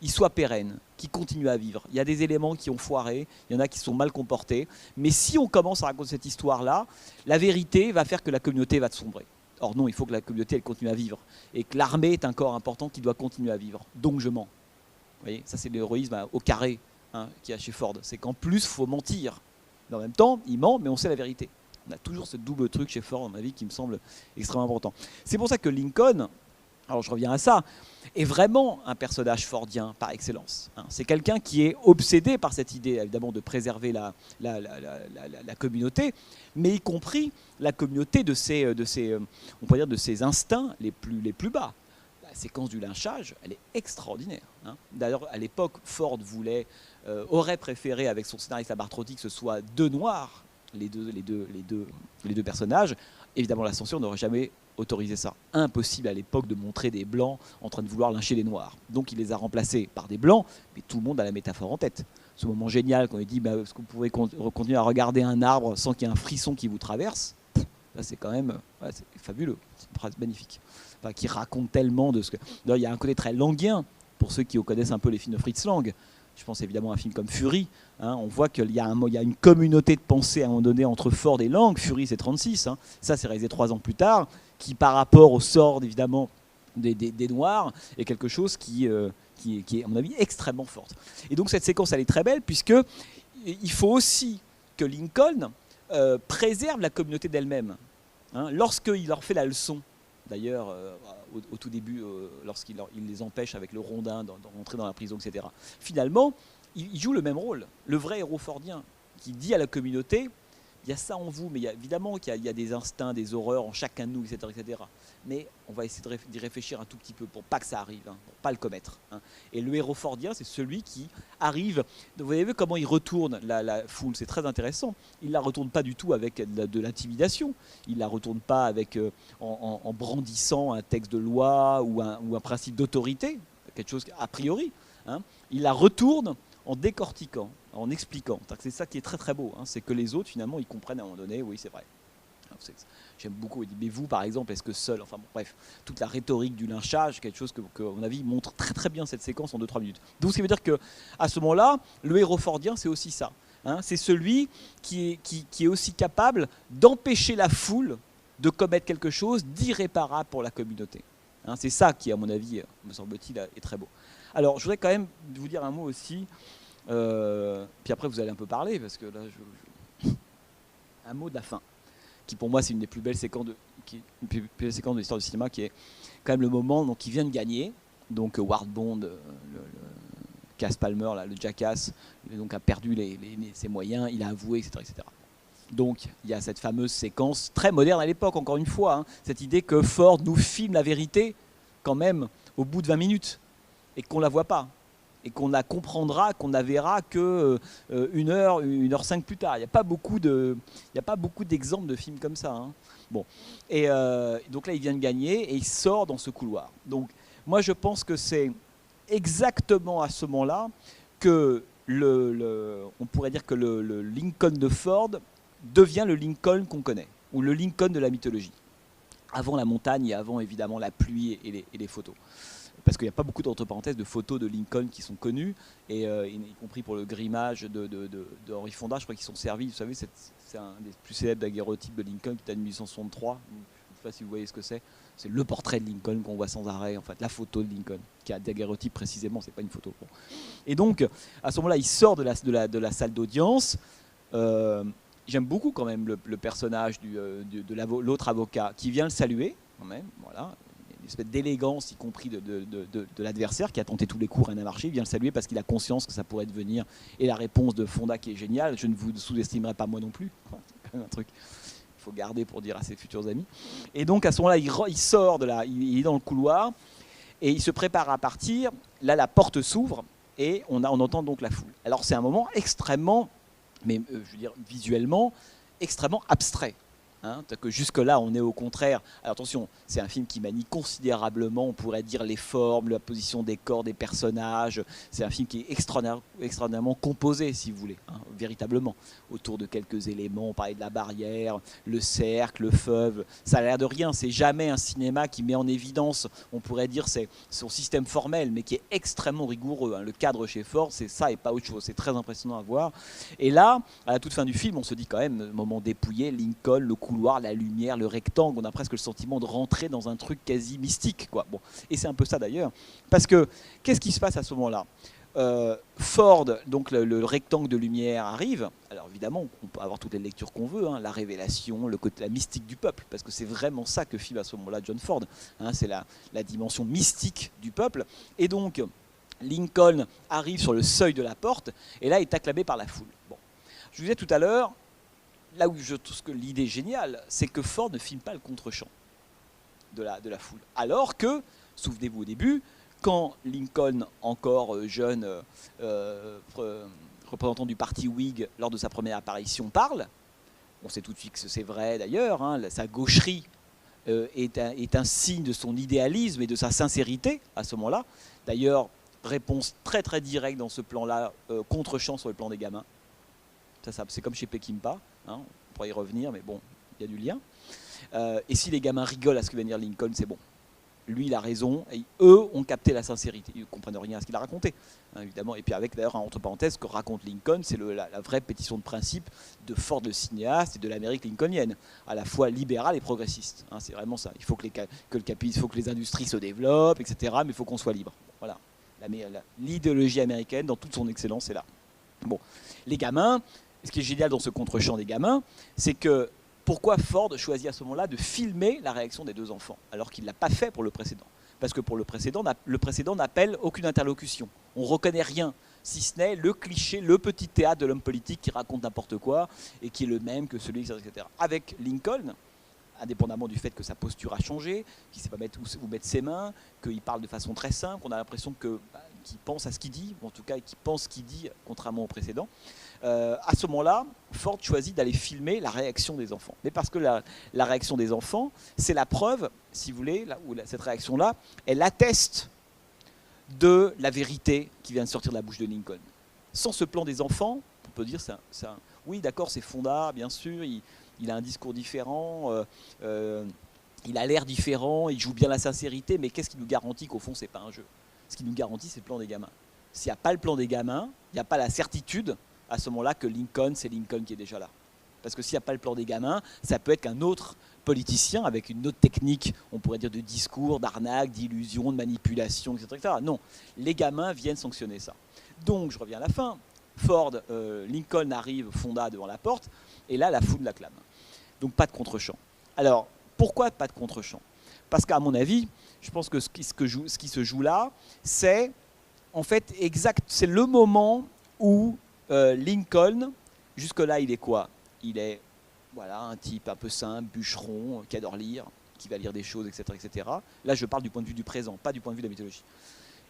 il soit pérenne, qu'il continue à vivre. Il y a des éléments qui ont foiré, il y en a qui sont mal comportés, mais si on commence à raconter cette histoire-là, la vérité va faire que la communauté va sombrer. Or non, il faut que la communauté elle continue à vivre, et que l'armée est un corps important qui doit continuer à vivre. Donc je mens. Vous voyez, ça c'est l'héroïsme au carré qu'il y a chez Ford. C'est qu'en plus, il faut mentir. Mais en même temps, il ment, mais on sait la vérité. On a toujours ce double truc chez Ford, dans ma vie, qui me semble extrêmement important. C'est pour ça que Lincoln, alors je reviens à ça, est vraiment un personnage fordien par excellence. C'est quelqu'un qui est obsédé par cette idée, évidemment, de préserver la communauté, mais y compris la communauté de ses on pourrait dire, de ses instincts les plus bas. La séquence du lynchage, elle est extraordinaire. D'ailleurs, à l'époque, Ford aurait préféré, avec son scénariste Labarthroti, que ce soit deux noirs, les deux personnages. Évidemment, la censure n'aurait jamais autorisé ça. Impossible à l'époque de montrer des blancs en train de vouloir lyncher les noirs. Donc il les a remplacés par des blancs, mais tout le monde a la métaphore en tête. Ce moment génial quand il dit est-ce que vous pouvez continuer à regarder un arbre sans qu'il y ait un frisson qui vous traverse. Là, c'est quand même c'est fabuleux. C'est une phrase magnifique. Enfin, qui raconte tellement de ce que. D'ailleurs, il y a un côté très languien pour ceux qui connaissent un peu les films de Fritz Lang. Je pense évidemment à un film comme Fury. On voit qu'il y a une communauté de pensée à un moment donné entre Ford et Lang. Fury, c'est 1936. Ça, c'est réalisé 3 ans plus tard, qui, par rapport au sort, évidemment, des Noirs, est quelque chose qui est, à mon avis, extrêmement forte. Et donc, cette séquence, elle est très belle, puisqu'il faut aussi que Lincoln préserve la communauté d'elle-même. Lorsqu'il leur fait la leçon, d'ailleurs, au tout début, lorsqu'il les empêche avec le rondin de rentrer dans la prison, etc. Finalement, il joue le même rôle. Le vrai héros fordien qui dit à la communauté, il y a ça en vous, mais évidemment qu'il y a des instincts, des horreurs en chacun de nous, etc. etc. Mais on va essayer d'y réfléchir un tout petit peu pour pas que ça arrive, pour pas le commettre. Et le héros fordien, c'est celui qui arrive. Vous avez vu comment il retourne la foule, c'est très intéressant. Il la retourne pas du tout avec de l'intimidation. Il la retourne pas avec en brandissant un texte de loi ou un principe d'autorité, quelque chose a priori. Il la retourne en décortiquant, en expliquant. C'est ça qui est très très beau. C'est que les autres, finalement, ils comprennent à un moment donné, oui, c'est vrai. J'aime beaucoup. Il dit, mais vous, par exemple, est-ce que seul, enfin bon, bref, toute la rhétorique du lynchage, quelque chose que, à mon avis, montre très très bien cette séquence en 2-3 minutes. Donc, ce qui veut dire qu'à ce moment-là, le héros fordien, c'est aussi ça. C'est celui qui est aussi capable d'empêcher la foule de commettre quelque chose d'irréparable pour la communauté. C'est ça qui, à mon avis, me semble-t-il, est très beau. Alors, je voudrais quand même vous dire un mot aussi, puis après vous allez un peu parler, parce que là, un mot de la fin, qui pour moi c'est une des plus belles séquences de l'histoire du cinéma, qui est quand même le moment donc, il vient de gagner, donc Ward Bond, le Cass Palmer, là, le Jackass, donc, a perdu ses moyens, il a avoué, etc., etc. Donc il y a cette fameuse séquence très moderne à l'époque, encore une fois, cette idée que Ford nous filme la vérité quand même au bout de 20 minutes et qu'on ne la voit pas et qu'on la comprendra, qu'on la verra que 1h05 plus tard. Il n'y a pas beaucoup d'exemples de films comme ça. Bon. Et donc là il vient de gagner et il sort dans ce couloir. Donc moi je pense que c'est exactement à ce moment-là que on pourrait dire que le Lincoln de Ford devient le Lincoln qu'on connaît, ou le Lincoln de la mythologie. Avant la montagne et avant évidemment la pluie et les photos. Parce qu'il n'y a pas beaucoup, entre parenthèses, de photos de Lincoln qui sont connues, et y compris pour le grimage de Henry Fonda, je crois qu'ils sont servis. Vous savez, c'est un des plus célèbres daguerreotypes de Lincoln qui date de 1863. Je ne sais pas si vous voyez ce que c'est. C'est le portrait de Lincoln qu'on voit sans arrêt, en fait, la photo de Lincoln, qui a daguerreotype précisément, c'est pas une photo. Bon. Et donc, à ce moment-là, il sort de la salle d'audience. J'aime beaucoup quand même le personnage de l'autre avocat qui vient le saluer, quand même, voilà. Une espèce d'élégance, y compris de l'adversaire qui a tenté tous les coups, rien n'a marché, il vient le saluer parce qu'il a conscience que ça pourrait devenir. Et la réponse de Fonda qui est géniale, je ne vous sous-estimerai pas moi non plus. C'est quand même un truc qu'il faut garder pour dire à ses futurs amis. Et donc à ce moment-là, il sort il est dans le couloir Et il se prépare à partir. Là, la porte s'ouvre et on entend donc la foule. Alors c'est un moment extrêmement, mais je veux dire visuellement, extrêmement abstrait. Hein, que jusque-là, on est au contraire. Alors attention, c'est un film qui manie considérablement, on pourrait dire, les formes, la position des corps, des personnages. C'est un film qui est extraordinairement composé, si vous voulez, hein, véritablement, autour de quelques éléments. On parlait de la barrière, le cercle, le feuve. Ça a l'air de rien. C'est jamais un cinéma qui met en évidence, on pourrait dire, c'est son système formel, mais qui est extrêmement rigoureux. Hein. Le cadre chez Ford, c'est ça et pas autre chose. C'est très impressionnant à voir. Et là, à la toute fin du film, on se dit quand même, moment dépouillé, Lincoln, le couloir, la lumière, le rectangle, on a presque le sentiment de rentrer dans un truc quasi mystique, quoi. Bon, et c'est un peu ça d'ailleurs, parce que qu'est-ce qui se passe à ce moment-là? Ford, donc le rectangle de lumière arrive. Alors évidemment, on peut avoir toutes les lectures qu'on veut, hein, la révélation, le côté, la mystique du peuple, parce que c'est vraiment ça que filme à ce moment-là John Ford. Hein, c'est la dimension mystique du peuple. Et donc, Lincoln arrive sur le seuil de la porte, et là, il est acclamé par la foule. Bon. Je vous disais tout à l'heure, là où je trouve que l'idée géniale, c'est que Ford ne filme pas le contre-champ de la foule. Alors que, souvenez-vous au début, quand Lincoln, encore jeune représentant du parti Whig, lors de sa première apparition, parle, on sait tout de suite que c'est vrai d'ailleurs, hein, sa gaucherie est un signe de son idéalisme et de sa sincérité à ce moment-là. D'ailleurs, réponse très très directe dans ce plan-là, contre-champ sur le plan des gamins. Ça, c'est comme chez Peckinpah, hein, on pourrait y revenir, mais bon, il y a du lien. Et si les gamins rigolent à ce que vient dire Lincoln, c'est bon. Lui, il a raison, et eux ont capté la sincérité. Ils ne comprennent rien à ce qu'il a raconté, hein, évidemment. Et puis avec, d'ailleurs, entre parenthèses, ce que raconte Lincoln, c'est la vraie pétition de principe de Ford le cinéaste et de l'Amérique lincolnienne, à la fois libérale et progressiste. Hein, c'est vraiment ça. Il faut que les industries se développent, etc., mais il faut qu'on soit libre. Voilà. L'idéologie américaine, dans toute son excellence, est là. Bon. Les gamins, ce qui est génial dans ce contre-champ des gamins, c'est que pourquoi Ford choisit à ce moment-là de filmer la réaction des deux enfants, alors qu'il ne l'a pas fait pour le précédent? Parce que pour le précédent n'appelle aucune interlocution. On ne reconnaît rien, si ce n'est le cliché, le petit théâtre de l'homme politique qui raconte n'importe quoi et qui est le même que celui, etc. Avec Lincoln, indépendamment du fait que sa posture a changé, qu'il ne sait pas où mettre ses mains, qu'il parle de façon très simple, qu'on a l'impression qu'il pense à ce qu'il dit, ou en tout cas qu'il pense ce qu'il dit, contrairement au précédent. À ce moment-là, Ford choisit d'aller filmer la réaction des enfants. Mais parce que la réaction des enfants, c'est la preuve, si vous voulez, cette réaction-là, elle atteste de la vérité qui vient de sortir de la bouche de Lincoln. Sans ce plan des enfants, on peut dire, oui, d'accord, c'est Fonda, bien sûr, il a un discours différent, il a l'air différent, il joue bien la sincérité, mais qu'est-ce qui nous garantit qu'au fond, c'est pas un jeu? Ce qui nous garantit, c'est le plan des gamins. S'il n'y a pas le plan des gamins, il n'y a pas la certitude à ce moment-là que Lincoln, c'est Lincoln qui est déjà là. Parce que s'il n'y a pas le plan des gamins, ça peut être qu'un autre politicien avec une autre technique, on pourrait dire de discours, d'arnaque, d'illusion, de manipulation, etc. Non, les gamins viennent sanctionner ça. Donc, je reviens à la fin. Ford, Lincoln arrive, Fonda devant la porte, et là, la foule l'acclame. Donc, pas de contre-champ. Alors, pourquoi pas de contre-champ? Parce qu'à mon avis, je pense que ce qui se joue là, c'est en fait c'est le moment où Lincoln, jusque-là, il est quoi? Il est un type un peu simple, bûcheron, qui adore lire, qui va lire des choses, etc., etc. Là, je parle du point de vue du présent, pas du point de vue de la mythologie.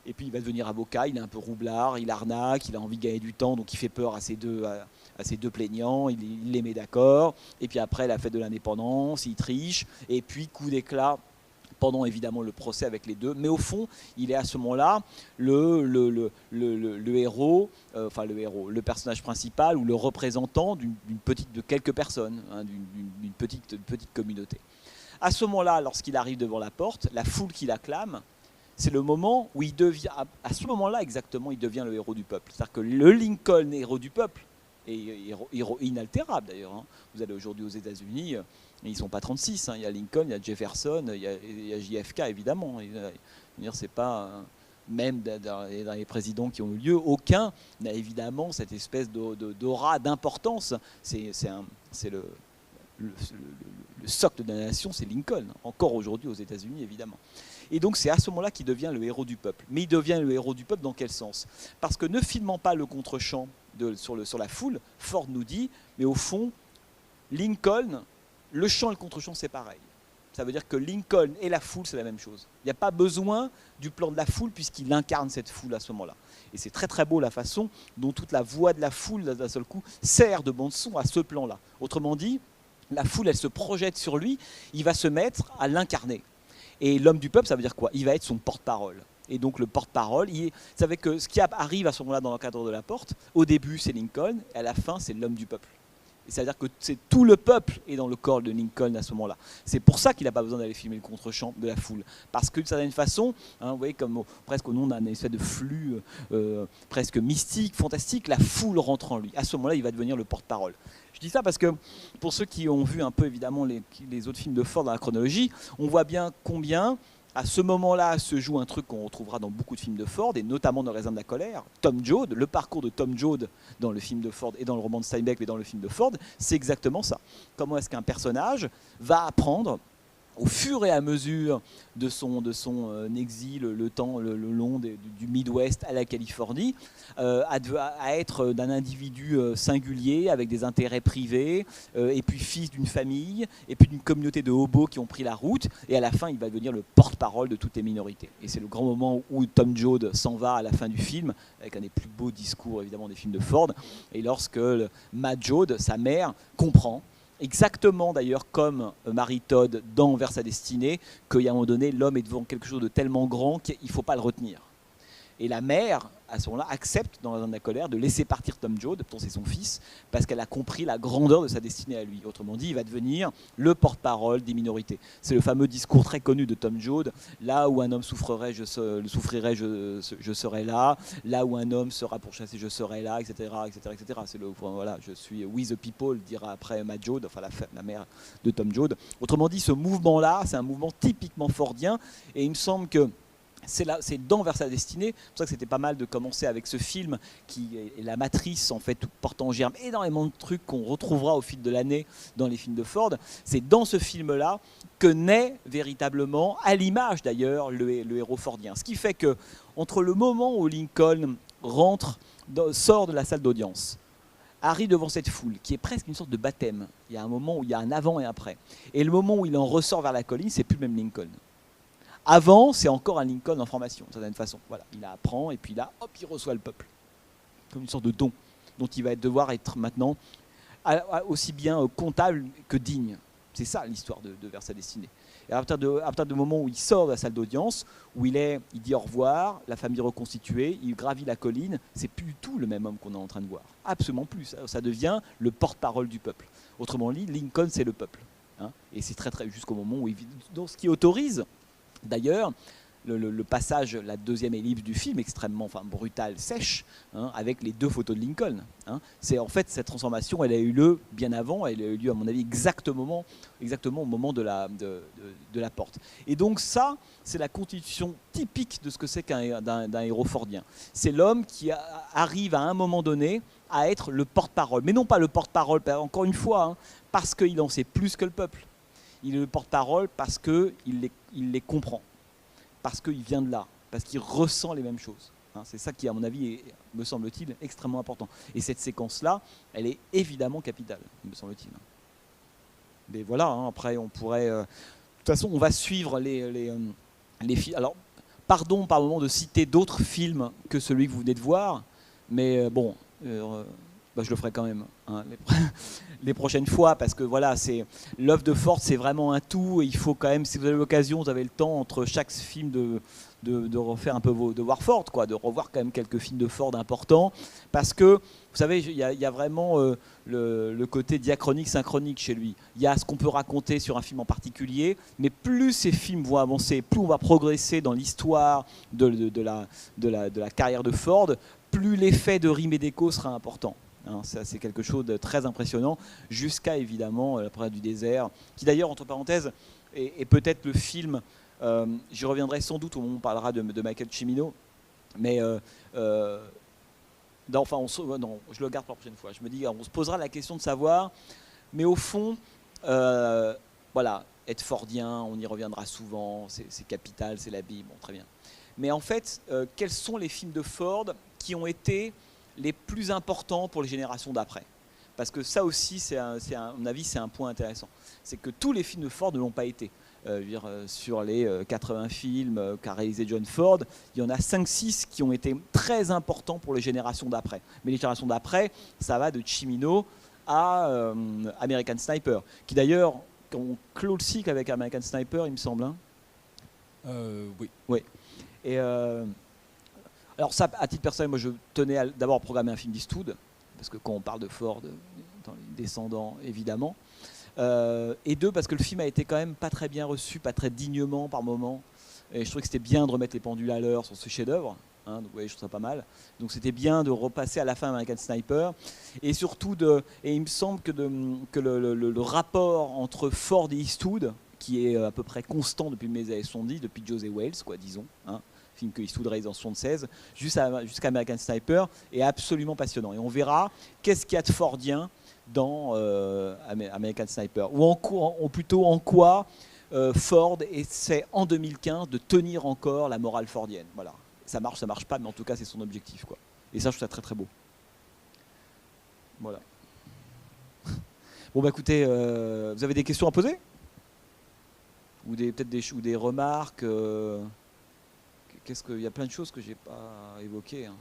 Et puis, il va devenir avocat, il est un peu roublard, il arnaque, il a envie de gagner du temps, donc il fait peur à ses deux plaignants, il les met d'accord. Et puis après, la fête de l'indépendance, il triche. Et puis, coup d'éclat, pendant évidemment le procès avec les deux, mais au fond, il est à ce moment-là le héros, le personnage principal ou le représentant de quelques personnes, hein, d'une petite communauté. À ce moment-là, lorsqu'il arrive devant la porte, la foule qui l'acclame, c'est le moment où il devient, à ce moment-là exactement, il devient le héros du peuple. C'est-à-dire que le Lincoln héros du peuple, et héros inaltérable d'ailleurs, hein. Vous allez aujourd'hui aux États-Unis, ils ne sont pas 36, hein. Il y a Lincoln, il y a Jefferson, il y a JFK évidemment. C'est pas, même dans les présidents qui ont eu lieu, aucun n'a évidemment cette espèce d'aura, d'importance. C'est le socle de la nation, c'est Lincoln, encore aujourd'hui aux États-Unis évidemment. Et donc c'est à ce moment-là qu'il devient le héros du peuple. Mais il devient le héros du peuple dans quel sens? Parce que ne filmant pas le contre-champ sur la foule, Ford nous dit, mais au fond, Lincoln, le champ et le contre-champ, c'est pareil. Ça veut dire que Lincoln et la foule, c'est la même chose. Il n'y a pas besoin du plan de la foule puisqu'il incarne cette foule à ce moment-là. Et c'est très très beau la façon dont toute la voix de la foule, d'un seul coup, sert de bande-son à ce plan-là. Autrement dit, la foule, elle se projette sur lui, il va se mettre à l'incarner. Et l'homme du peuple, ça veut dire quoi? Il va être son porte-parole. Et donc le porte-parole, vous savez que ce qui arrive à ce moment-là dans l'encadre de la porte, au début c'est Lincoln, et à la fin c'est l'homme du peuple. C'est-à-dire que c'est tout le peuple est dans le corps de Lincoln à ce moment-là. C'est pour ça qu'il n'a pas besoin d'aller filmer le contre-champ de la foule. Parce que d'une certaine façon, hein, vous voyez, comme presque au nom d'un espèce de flux presque mystique, fantastique, la foule rentre en lui. À ce moment-là, il va devenir le porte-parole. Je dis ça parce que pour ceux qui ont vu un peu évidemment les autres films de Ford dans la chronologie, on voit bien combien à ce moment-là se joue un truc qu'on retrouvera dans beaucoup de films de Ford, et notamment dans Raisin de la colère. Tom Joad, le parcours de Tom Joad dans le film de Ford et dans le roman de Steinbeck, mais dans le film de Ford, c'est exactement ça. Comment est-ce qu'un personnage va apprendre au fur et à mesure de son exil, le temps le long du Midwest à la Californie, à être d'un individu singulier, avec des intérêts privés, et puis fils d'une famille, et puis d'une communauté de hobos qui ont pris la route, et à la fin, il va devenir le porte-parole de toutes les minorités. Et c'est le grand moment où Tom Joad s'en va à la fin du film, avec un des plus beaux discours, évidemment, des films de Ford, et lorsque Matt Joad, sa mère, comprend, exactement d'ailleurs comme Mary Todd dans Vers sa destinée, qu'il y a un moment donné, l'homme est devant quelque chose de tellement grand qu'il ne faut pas le retenir. Et la mère, à ce moment-là, accepte, dans la colère, de laisser partir Tom Joad, pourtant c'est son fils, parce qu'elle a compris la grandeur de sa destinée à lui. Autrement dit, il va devenir le porte-parole des minorités. C'est le fameux discours très connu de Tom Joad, là où un homme souffrirait, je serai là, là où un homme sera pourchassé, je serai là, etc. etc., etc. C'est voilà, je suis we the people, dira après Matt Joad, enfin la mère de Tom Joad. Autrement dit, ce mouvement-là, c'est un mouvement typiquement fordien, et il me semble que c'est dans Vers sa destinée, c'est pour ça que c'était pas mal de commencer avec ce film qui est la matrice en fait, portant en germe énormément de trucs qu'on retrouvera au fil de l'année dans les films de Ford. C'est dans ce film-là que naît véritablement, à l'image d'ailleurs, le héros fordien. Ce qui fait que entre le moment où Lincoln sort de la salle d'audience, arrive devant cette foule, qui est presque une sorte de baptême, il y a un moment où il y a un avant et un après, et le moment où il en ressort vers la colline, c'est plus le même Lincoln. Avant, c'est encore un Lincoln en formation, d'une certaine façon. Voilà, il apprend et puis là, hop, il reçoit le peuple. Comme une sorte de don dont il va devoir être maintenant aussi bien comptable que digne. C'est ça l'histoire de Vers sa destinée. Et à partir du moment où il sort de la salle d'audience, où il dit au revoir, la famille reconstituée, il gravit la colline, c'est plus du tout le même homme qu'on est en train de voir. Absolument plus. Ça devient le porte-parole du peuple. Autrement dit, Lincoln, c'est le peuple. Hein, et c'est très, très jusqu'au moment où il vit. Donc, ce qui autorise d'ailleurs, le passage, la deuxième ellipse du film, extrêmement brutale, sèche, hein, avec les deux photos de Lincoln. Hein. C'est en fait cette transformation, elle a eu lieu bien avant, elle a eu lieu à mon avis exactement au moment de la porte. Et donc ça, c'est la constitution typique de ce que c'est d'un héros fordien. C'est l'homme qui arrive à un moment donné à être le porte-parole, mais non pas le porte-parole, encore une fois, hein, parce qu'il en sait plus que le peuple. Il est le porte-parole parce qu'il les comprend, parce qu'il vient de là, parce qu'il ressent les mêmes choses. Hein, c'est ça qui, à mon avis, est, me semble-t-il, extrêmement important. Et cette séquence-là, elle est évidemment capitale, me semble-t-il. Mais voilà, hein, après, on pourrait... de toute façon, on va suivre les films. Alors, pardon par moment de citer d'autres films que celui que vous venez de voir, mais bon... je le ferai quand même hein, les prochaines fois, parce que voilà, l'œuvre de Ford, c'est vraiment un tout, et il faut quand même, si vous avez l'occasion, vous avez le temps entre chaque film de refaire un peu de voir Ford, quoi, de revoir quand même quelques films de Ford importants, parce que vous savez, il y a vraiment le côté diachronique, synchronique chez lui. Il y a ce qu'on peut raconter sur un film en particulier, mais plus ces films vont avancer, plus on va progresser dans l'histoire de la carrière de Ford, plus l'effet de rime et d'écho sera important. Hein, ça, c'est quelque chose de très impressionnant, jusqu'à évidemment la parade du désert, qui d'ailleurs, entre parenthèses, est peut-être le film, j'y reviendrai sans doute au moment où on parlera de Michael Cimino, mais non, je le garde pour la prochaine fois. Je me dis, on se posera la question de savoir, mais au fond, voilà, être fordien, on y reviendra souvent, c'est capital, c'est la Bible, bon, très bien. Mais en fait, quels sont les films de Ford qui ont été les plus importants pour les générations d'après? Parce que ça aussi, à mon avis, c'est un point intéressant. C'est que tous les films de Ford ne l'ont pas été. Sur les 80 films qu'a réalisé John Ford, il y en a 5-6 qui ont été très importants pour les générations d'après. Mais les générations d'après, ça va de Cimino à American Sniper, qui d'ailleurs, on clôt le cycle avec American Sniper, il me semble. Hein. Oui. Oui. Et alors ça, à titre personnel, moi je tenais d'abord à programmer un film d'Eastwood, parce que quand on parle de Ford, dans les descendants, évidemment. Et deux, parce que le film a été quand même pas très bien reçu, pas très dignement par moments. Et je trouvais que c'était bien de remettre les pendules à l'heure sur ce chef-d'œuvre. Hein, donc, ouais, je trouve ça pas mal. Donc c'était bien de repasser à la fin American Sniper. Et surtout, et il me semble que le rapport entre Ford et Eastwood, qui est à peu près constant depuis les années 70, depuis José Wales, quoi, disons, hein, film que Eastwood réalise en 1976, jusqu'à American Sniper, est absolument passionnant. Et on verra qu'est-ce qu'il y a de fordien dans American Sniper, ou plutôt en quoi Ford essaie en 2015 de tenir encore la morale fordienne. Voilà. Ça marche pas, mais en tout cas c'est son objectif, quoi. Et ça, je trouve ça très très beau. Voilà. Bon bah écoutez, vous avez des questions à poser, ou peut-être des remarques. Il y a plein de choses que j'ai pas évoquées. Hein.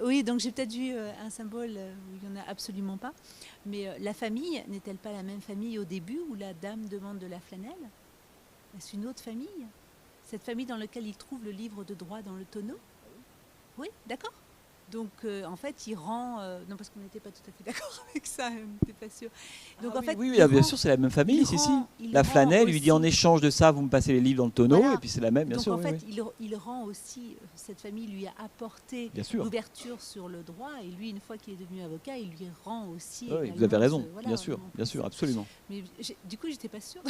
Oui, donc j'ai peut-être vu un symbole où il n'y en a absolument pas. Mais la famille, n'est-elle pas la même famille au début où la dame demande de la flanelle? Est-ce une autre famille? Cette famille dans laquelle il trouve le livre de droit dans le tonneau? Oui, d'accord. Donc en fait, il rend... non, parce qu'on n'était pas tout à fait d'accord avec ça, on n'était pas sûr. Donc en fait, oui, bien sûr, c'est la même famille, si. La flanelle lui dit en échange de ça, vous me passez les livres dans le tonneau, voilà. Et puis c'est la même, bien donc, sûr. Donc en fait, il rend aussi, cette famille lui a apporté l'ouverture sur le droit, et lui, une fois qu'il est devenu avocat, il lui rend aussi... Oui, vous avez raison, bien sûr, absolument. Mais du coup, j'étais pas sûre.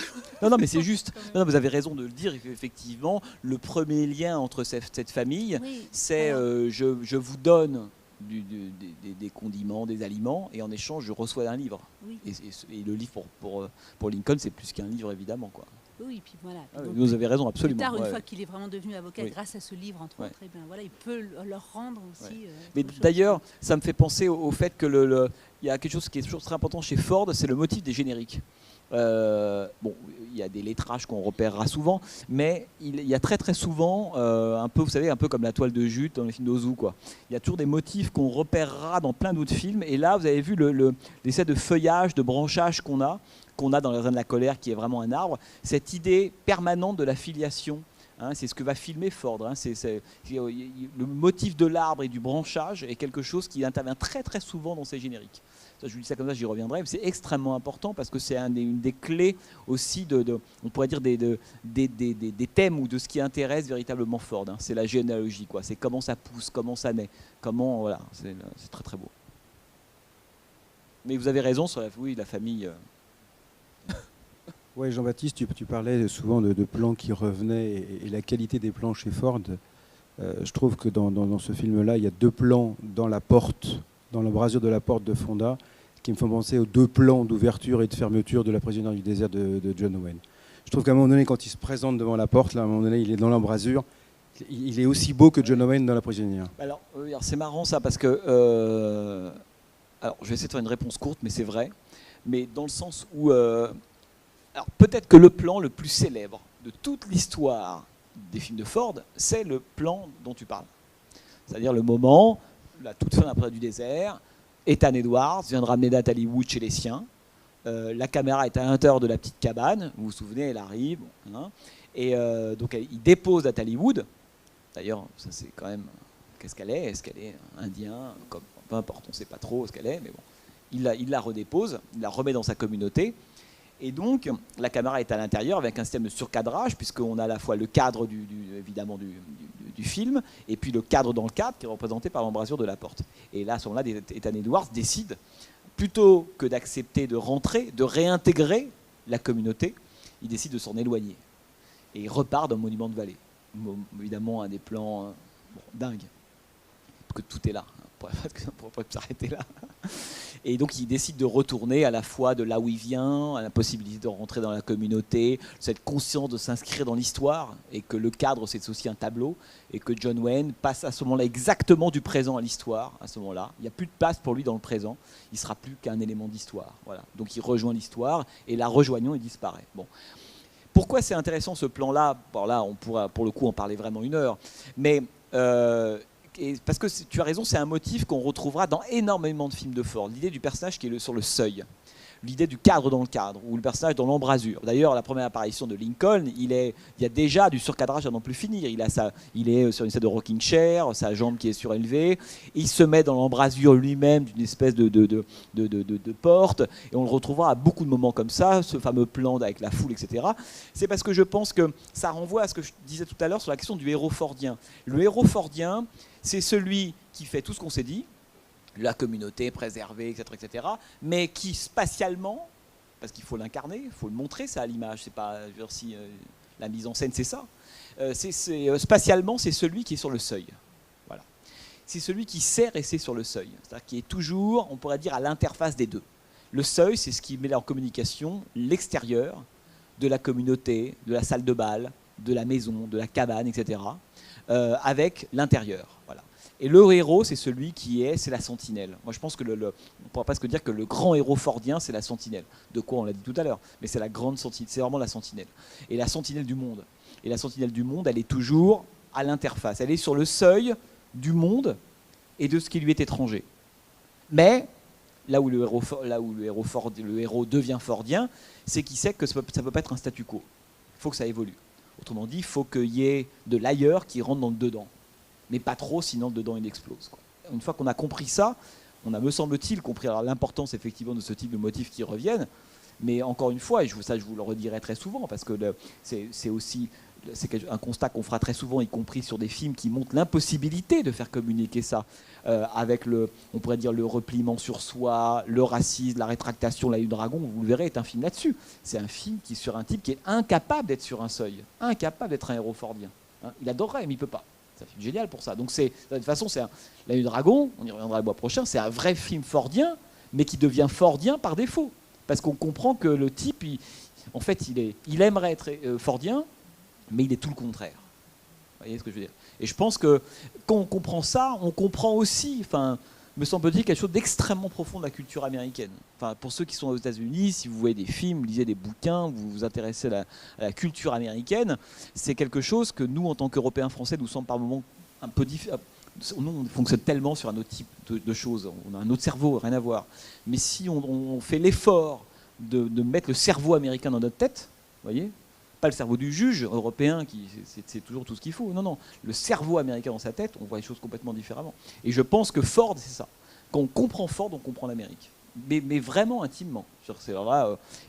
Non, mais c'est juste, non, vous avez raison de le dire, effectivement, le premier lien entre cette famille, c'est je vous donne des condiments, des aliments, et en échange je reçois un livre. Oui. Et le livre pour Lincoln, c'est plus qu'un livre, évidemment, quoi. Oui, et puis voilà. Donc, vous avez raison, absolument. Plus tard, une fois qu'il est vraiment devenu avocat, grâce à ce livre, entre autres, et bien, voilà, il peut leur rendre aussi. Mais d'ailleurs, ça me fait penser au fait que il y a quelque chose qui est toujours très important chez Ford, c'est le motif des génériques. Bon, il y a des lettrages qu'on repérera souvent, mais il y a très très souvent un peu, vous savez, un peu comme la toile de jute dans les films d'Ozu, quoi. Il y a toujours des motifs qu'on repérera dans plein d'autres films, et là vous avez vu l'essai de feuillage, de branchage qu'on a dans Les Reines de la colère, qui est vraiment un arbre, cette idée permanente de la filiation. Hein, c'est ce que va filmer Ford. Hein, le motif de l'arbre et du branchage est quelque chose qui intervient très très souvent dans ces génériques. Ça, je vous dis ça comme ça, j'y reviendrai. C'est extrêmement important parce que c'est une des clés aussi on pourrait dire des thèmes ou de ce qui intéresse véritablement Ford. Hein. C'est la généalogie, quoi. C'est comment ça pousse, comment ça naît, voilà. C'est très très beau. Mais vous avez raison sur la famille. Oui, Jean-Baptiste, tu parlais souvent de plans qui revenaient et la qualité des plans chez Ford. Je trouve que dans ce film-là, il y a 2 plans dans l'embrasure de la porte de Fonda, qui me font penser aux 2 plans d'ouverture et de fermeture de La prisonnière du désert de John Wayne. Je trouve qu'à un moment donné, quand il se présente devant la porte, là, à un moment donné, il est dans l'embrasure. Il est aussi beau que John Wayne dans La prisonnière. Alors c'est marrant ça, parce que... alors, je vais essayer de faire une réponse courte, mais c'est vrai. Mais dans le sens où... alors peut-être que le plan le plus célèbre de toute l'histoire des films de Ford, c'est le plan dont tu parles. C'est-à-dire le moment, la toute fin après du désert, Ethan Edwards vient de ramener Natalie Wood chez les siens. La caméra est à l'intérieur de la petite cabane, vous vous souvenez, elle arrive. Hein, et donc il dépose Natalie Wood. D'ailleurs, ça c'est quand même... Qu'est-ce qu'elle est? Est-ce qu'elle est indien? Peu importe, on ne sait pas trop ce qu'elle est, mais bon. Il la redépose, il la remet dans sa communauté. Et donc, la caméra est à l'intérieur avec un système de surcadrage, puisqu'on a à la fois le cadre évidemment du film, et puis le cadre dans le cadre qui est représenté par l'embrasure de la porte. Et là, à ce moment-là, Ethan Edwards décide, plutôt que d'accepter de rentrer, de réintégrer la communauté, il décide de s'en éloigner. Et il repart dans le Monument de Vallée. Évidemment, un des plans dingues. Parce que tout est là. On ne pourrait pas s'arrêter là. Et donc il décide de retourner à la fois de là où il vient, à la possibilité de rentrer dans la communauté, cette conscience de s'inscrire dans l'histoire, et que le cadre c'est aussi un tableau, et que John Wayne passe à ce moment-là exactement du présent à l'histoire. À ce moment-là, il n'y a plus de place pour lui dans le présent, il ne sera plus qu'un élément d'histoire. Voilà. Donc il rejoint l'histoire, et la rejoignant, il disparaît. Bon. Pourquoi c'est intéressant ce plan-là? Bon, là, on pourra pour le coup en parler vraiment une heure, mais parce que tu as raison, c'est un motif qu'on retrouvera dans énormément de films de Ford. L'idée du personnage qui est sur le seuil, l'idée du cadre dans le cadre, ou le personnage dans l'embrasure. D'ailleurs, la première apparition de Lincoln, il y a déjà du surcadrage à n'en plus finir. Il est sur une espèce de rocking chair, sa jambe qui est surélevée, il se met dans l'embrasure lui-même d'une espèce de porte, et on le retrouvera à beaucoup de moments comme ça, ce fameux plan avec la foule, etc. C'est parce que je pense que ça renvoie à ce que je disais tout à l'heure sur la question du héros fordien. Le héros fordien, c'est celui qui fait tout ce qu'on s'est dit, la communauté préservée, etc., mais qui spatialement, parce qu'il faut l'incarner, il faut le montrer ça à l'image, c'est pas, je veux dire, si la mise en scène c'est ça, spatialement c'est celui qui est sur le seuil. Voilà. C'est celui qui sait rester sur le seuil, c'est-à-dire qui est toujours, on pourrait dire, à l'interface des deux. Le seuil, c'est ce qui met en communication l'extérieur de la communauté, de la salle de bal, de la maison, de la cabane, etc., avec l'intérieur. Voilà. Et le héros, c'est celui c'est la sentinelle. Moi, je pense que on ne pourra pas se dire que le grand héros fordien, c'est la sentinelle. De quoi on l'a dit tout à l'heure. Mais c'est la grande sentinelle, c'est vraiment la sentinelle. Et la sentinelle du monde. Et la sentinelle du monde, elle est toujours à l'interface. Elle est sur le seuil du de ce qui lui est étranger. Mais là où le héros devient fordien, c'est qu'il sait que ça ne peut pas être un statu quo. Il faut que ça évolue. Autrement dit, il faut qu'il y ait de l'ailleurs qui rentre dans le dedans. Mais pas trop, sinon le dedans il explose, quoi. Une fois qu'on a compris ça, on a, me semble-t-il, compris l'importance effectivement de ce type de motifs qui reviennent. Mais encore une fois, et ça je vous le redirai très souvent, parce que c'est aussi un constat qu'on fera très souvent, y compris sur des films qui montrent l'impossibilité de faire communiquer ça, avec on pourrait dire le repliement sur soi, le racisme, la rétractation. L'Œil du Dragon, vous le verrez, est un film là-dessus. C'est un film sur un type qui est incapable d'être sur un seuil, incapable d'être un héros fordien. Hein, il adorerait, mais il ne peut pas. C'est un film génial pour ça. Donc de toute façon, L'Œil du Dragon, on y reviendra le mois prochain, c'est un vrai film fordien, mais qui devient fordien par défaut. Parce qu'on comprend que le type, en fait, il aimerait être fordien, mais il est tout le contraire. Vous voyez ce que je veux dire? Et je pense que quand on comprend ça, on comprend aussi, me semble-t-il, quelque chose d'extrêmement profond de la culture américaine. Enfin, pour ceux qui sont aux États-Unis, si vous voyez des films, lisez des bouquins, vous vous intéressez à la culture américaine, c'est quelque chose que nous, en tant qu'Européens français, nous sommes par moments un peu différents. Nous, on fonctionne tellement sur un autre type de choses. On a un autre cerveau, rien à voir. Mais si on fait l'effort de mettre le cerveau américain dans notre tête, vous voyez, pas le cerveau du juge européen qui c'est toujours tout ce qu'il faut. Non, non, le cerveau américain dans sa tête, on voit les choses complètement différemment. Et je pense que Ford, c'est ça. Quand on comprend Ford, on comprend l'Amérique. Mais vraiment intimement.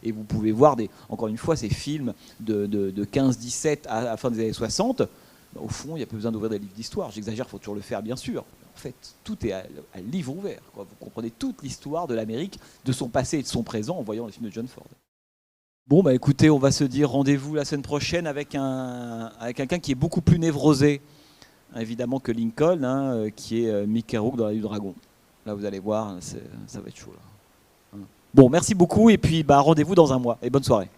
Et vous pouvez voir, encore une fois, ces films de 15-17 à la fin des années 60. Au fond, il n'y a pas besoin d'ouvrir des livres d'histoire. J'exagère, il faut toujours le faire, bien sûr. En fait, tout est à livre ouvert, quoi. Vous comprenez toute l'histoire de l'Amérique, de son passé et de son présent en voyant les films de John Ford. Bon, bah écoutez, on va se dire rendez-vous la semaine prochaine avec quelqu'un qui est beaucoup plus névrosé, évidemment, que Lincoln, hein, qui est Mickey Rourke dans L'Œil du Dragon. Là, vous allez voir, ça va être chaud. Là. Bon, merci beaucoup, et puis rendez-vous dans un mois, et bonne soirée.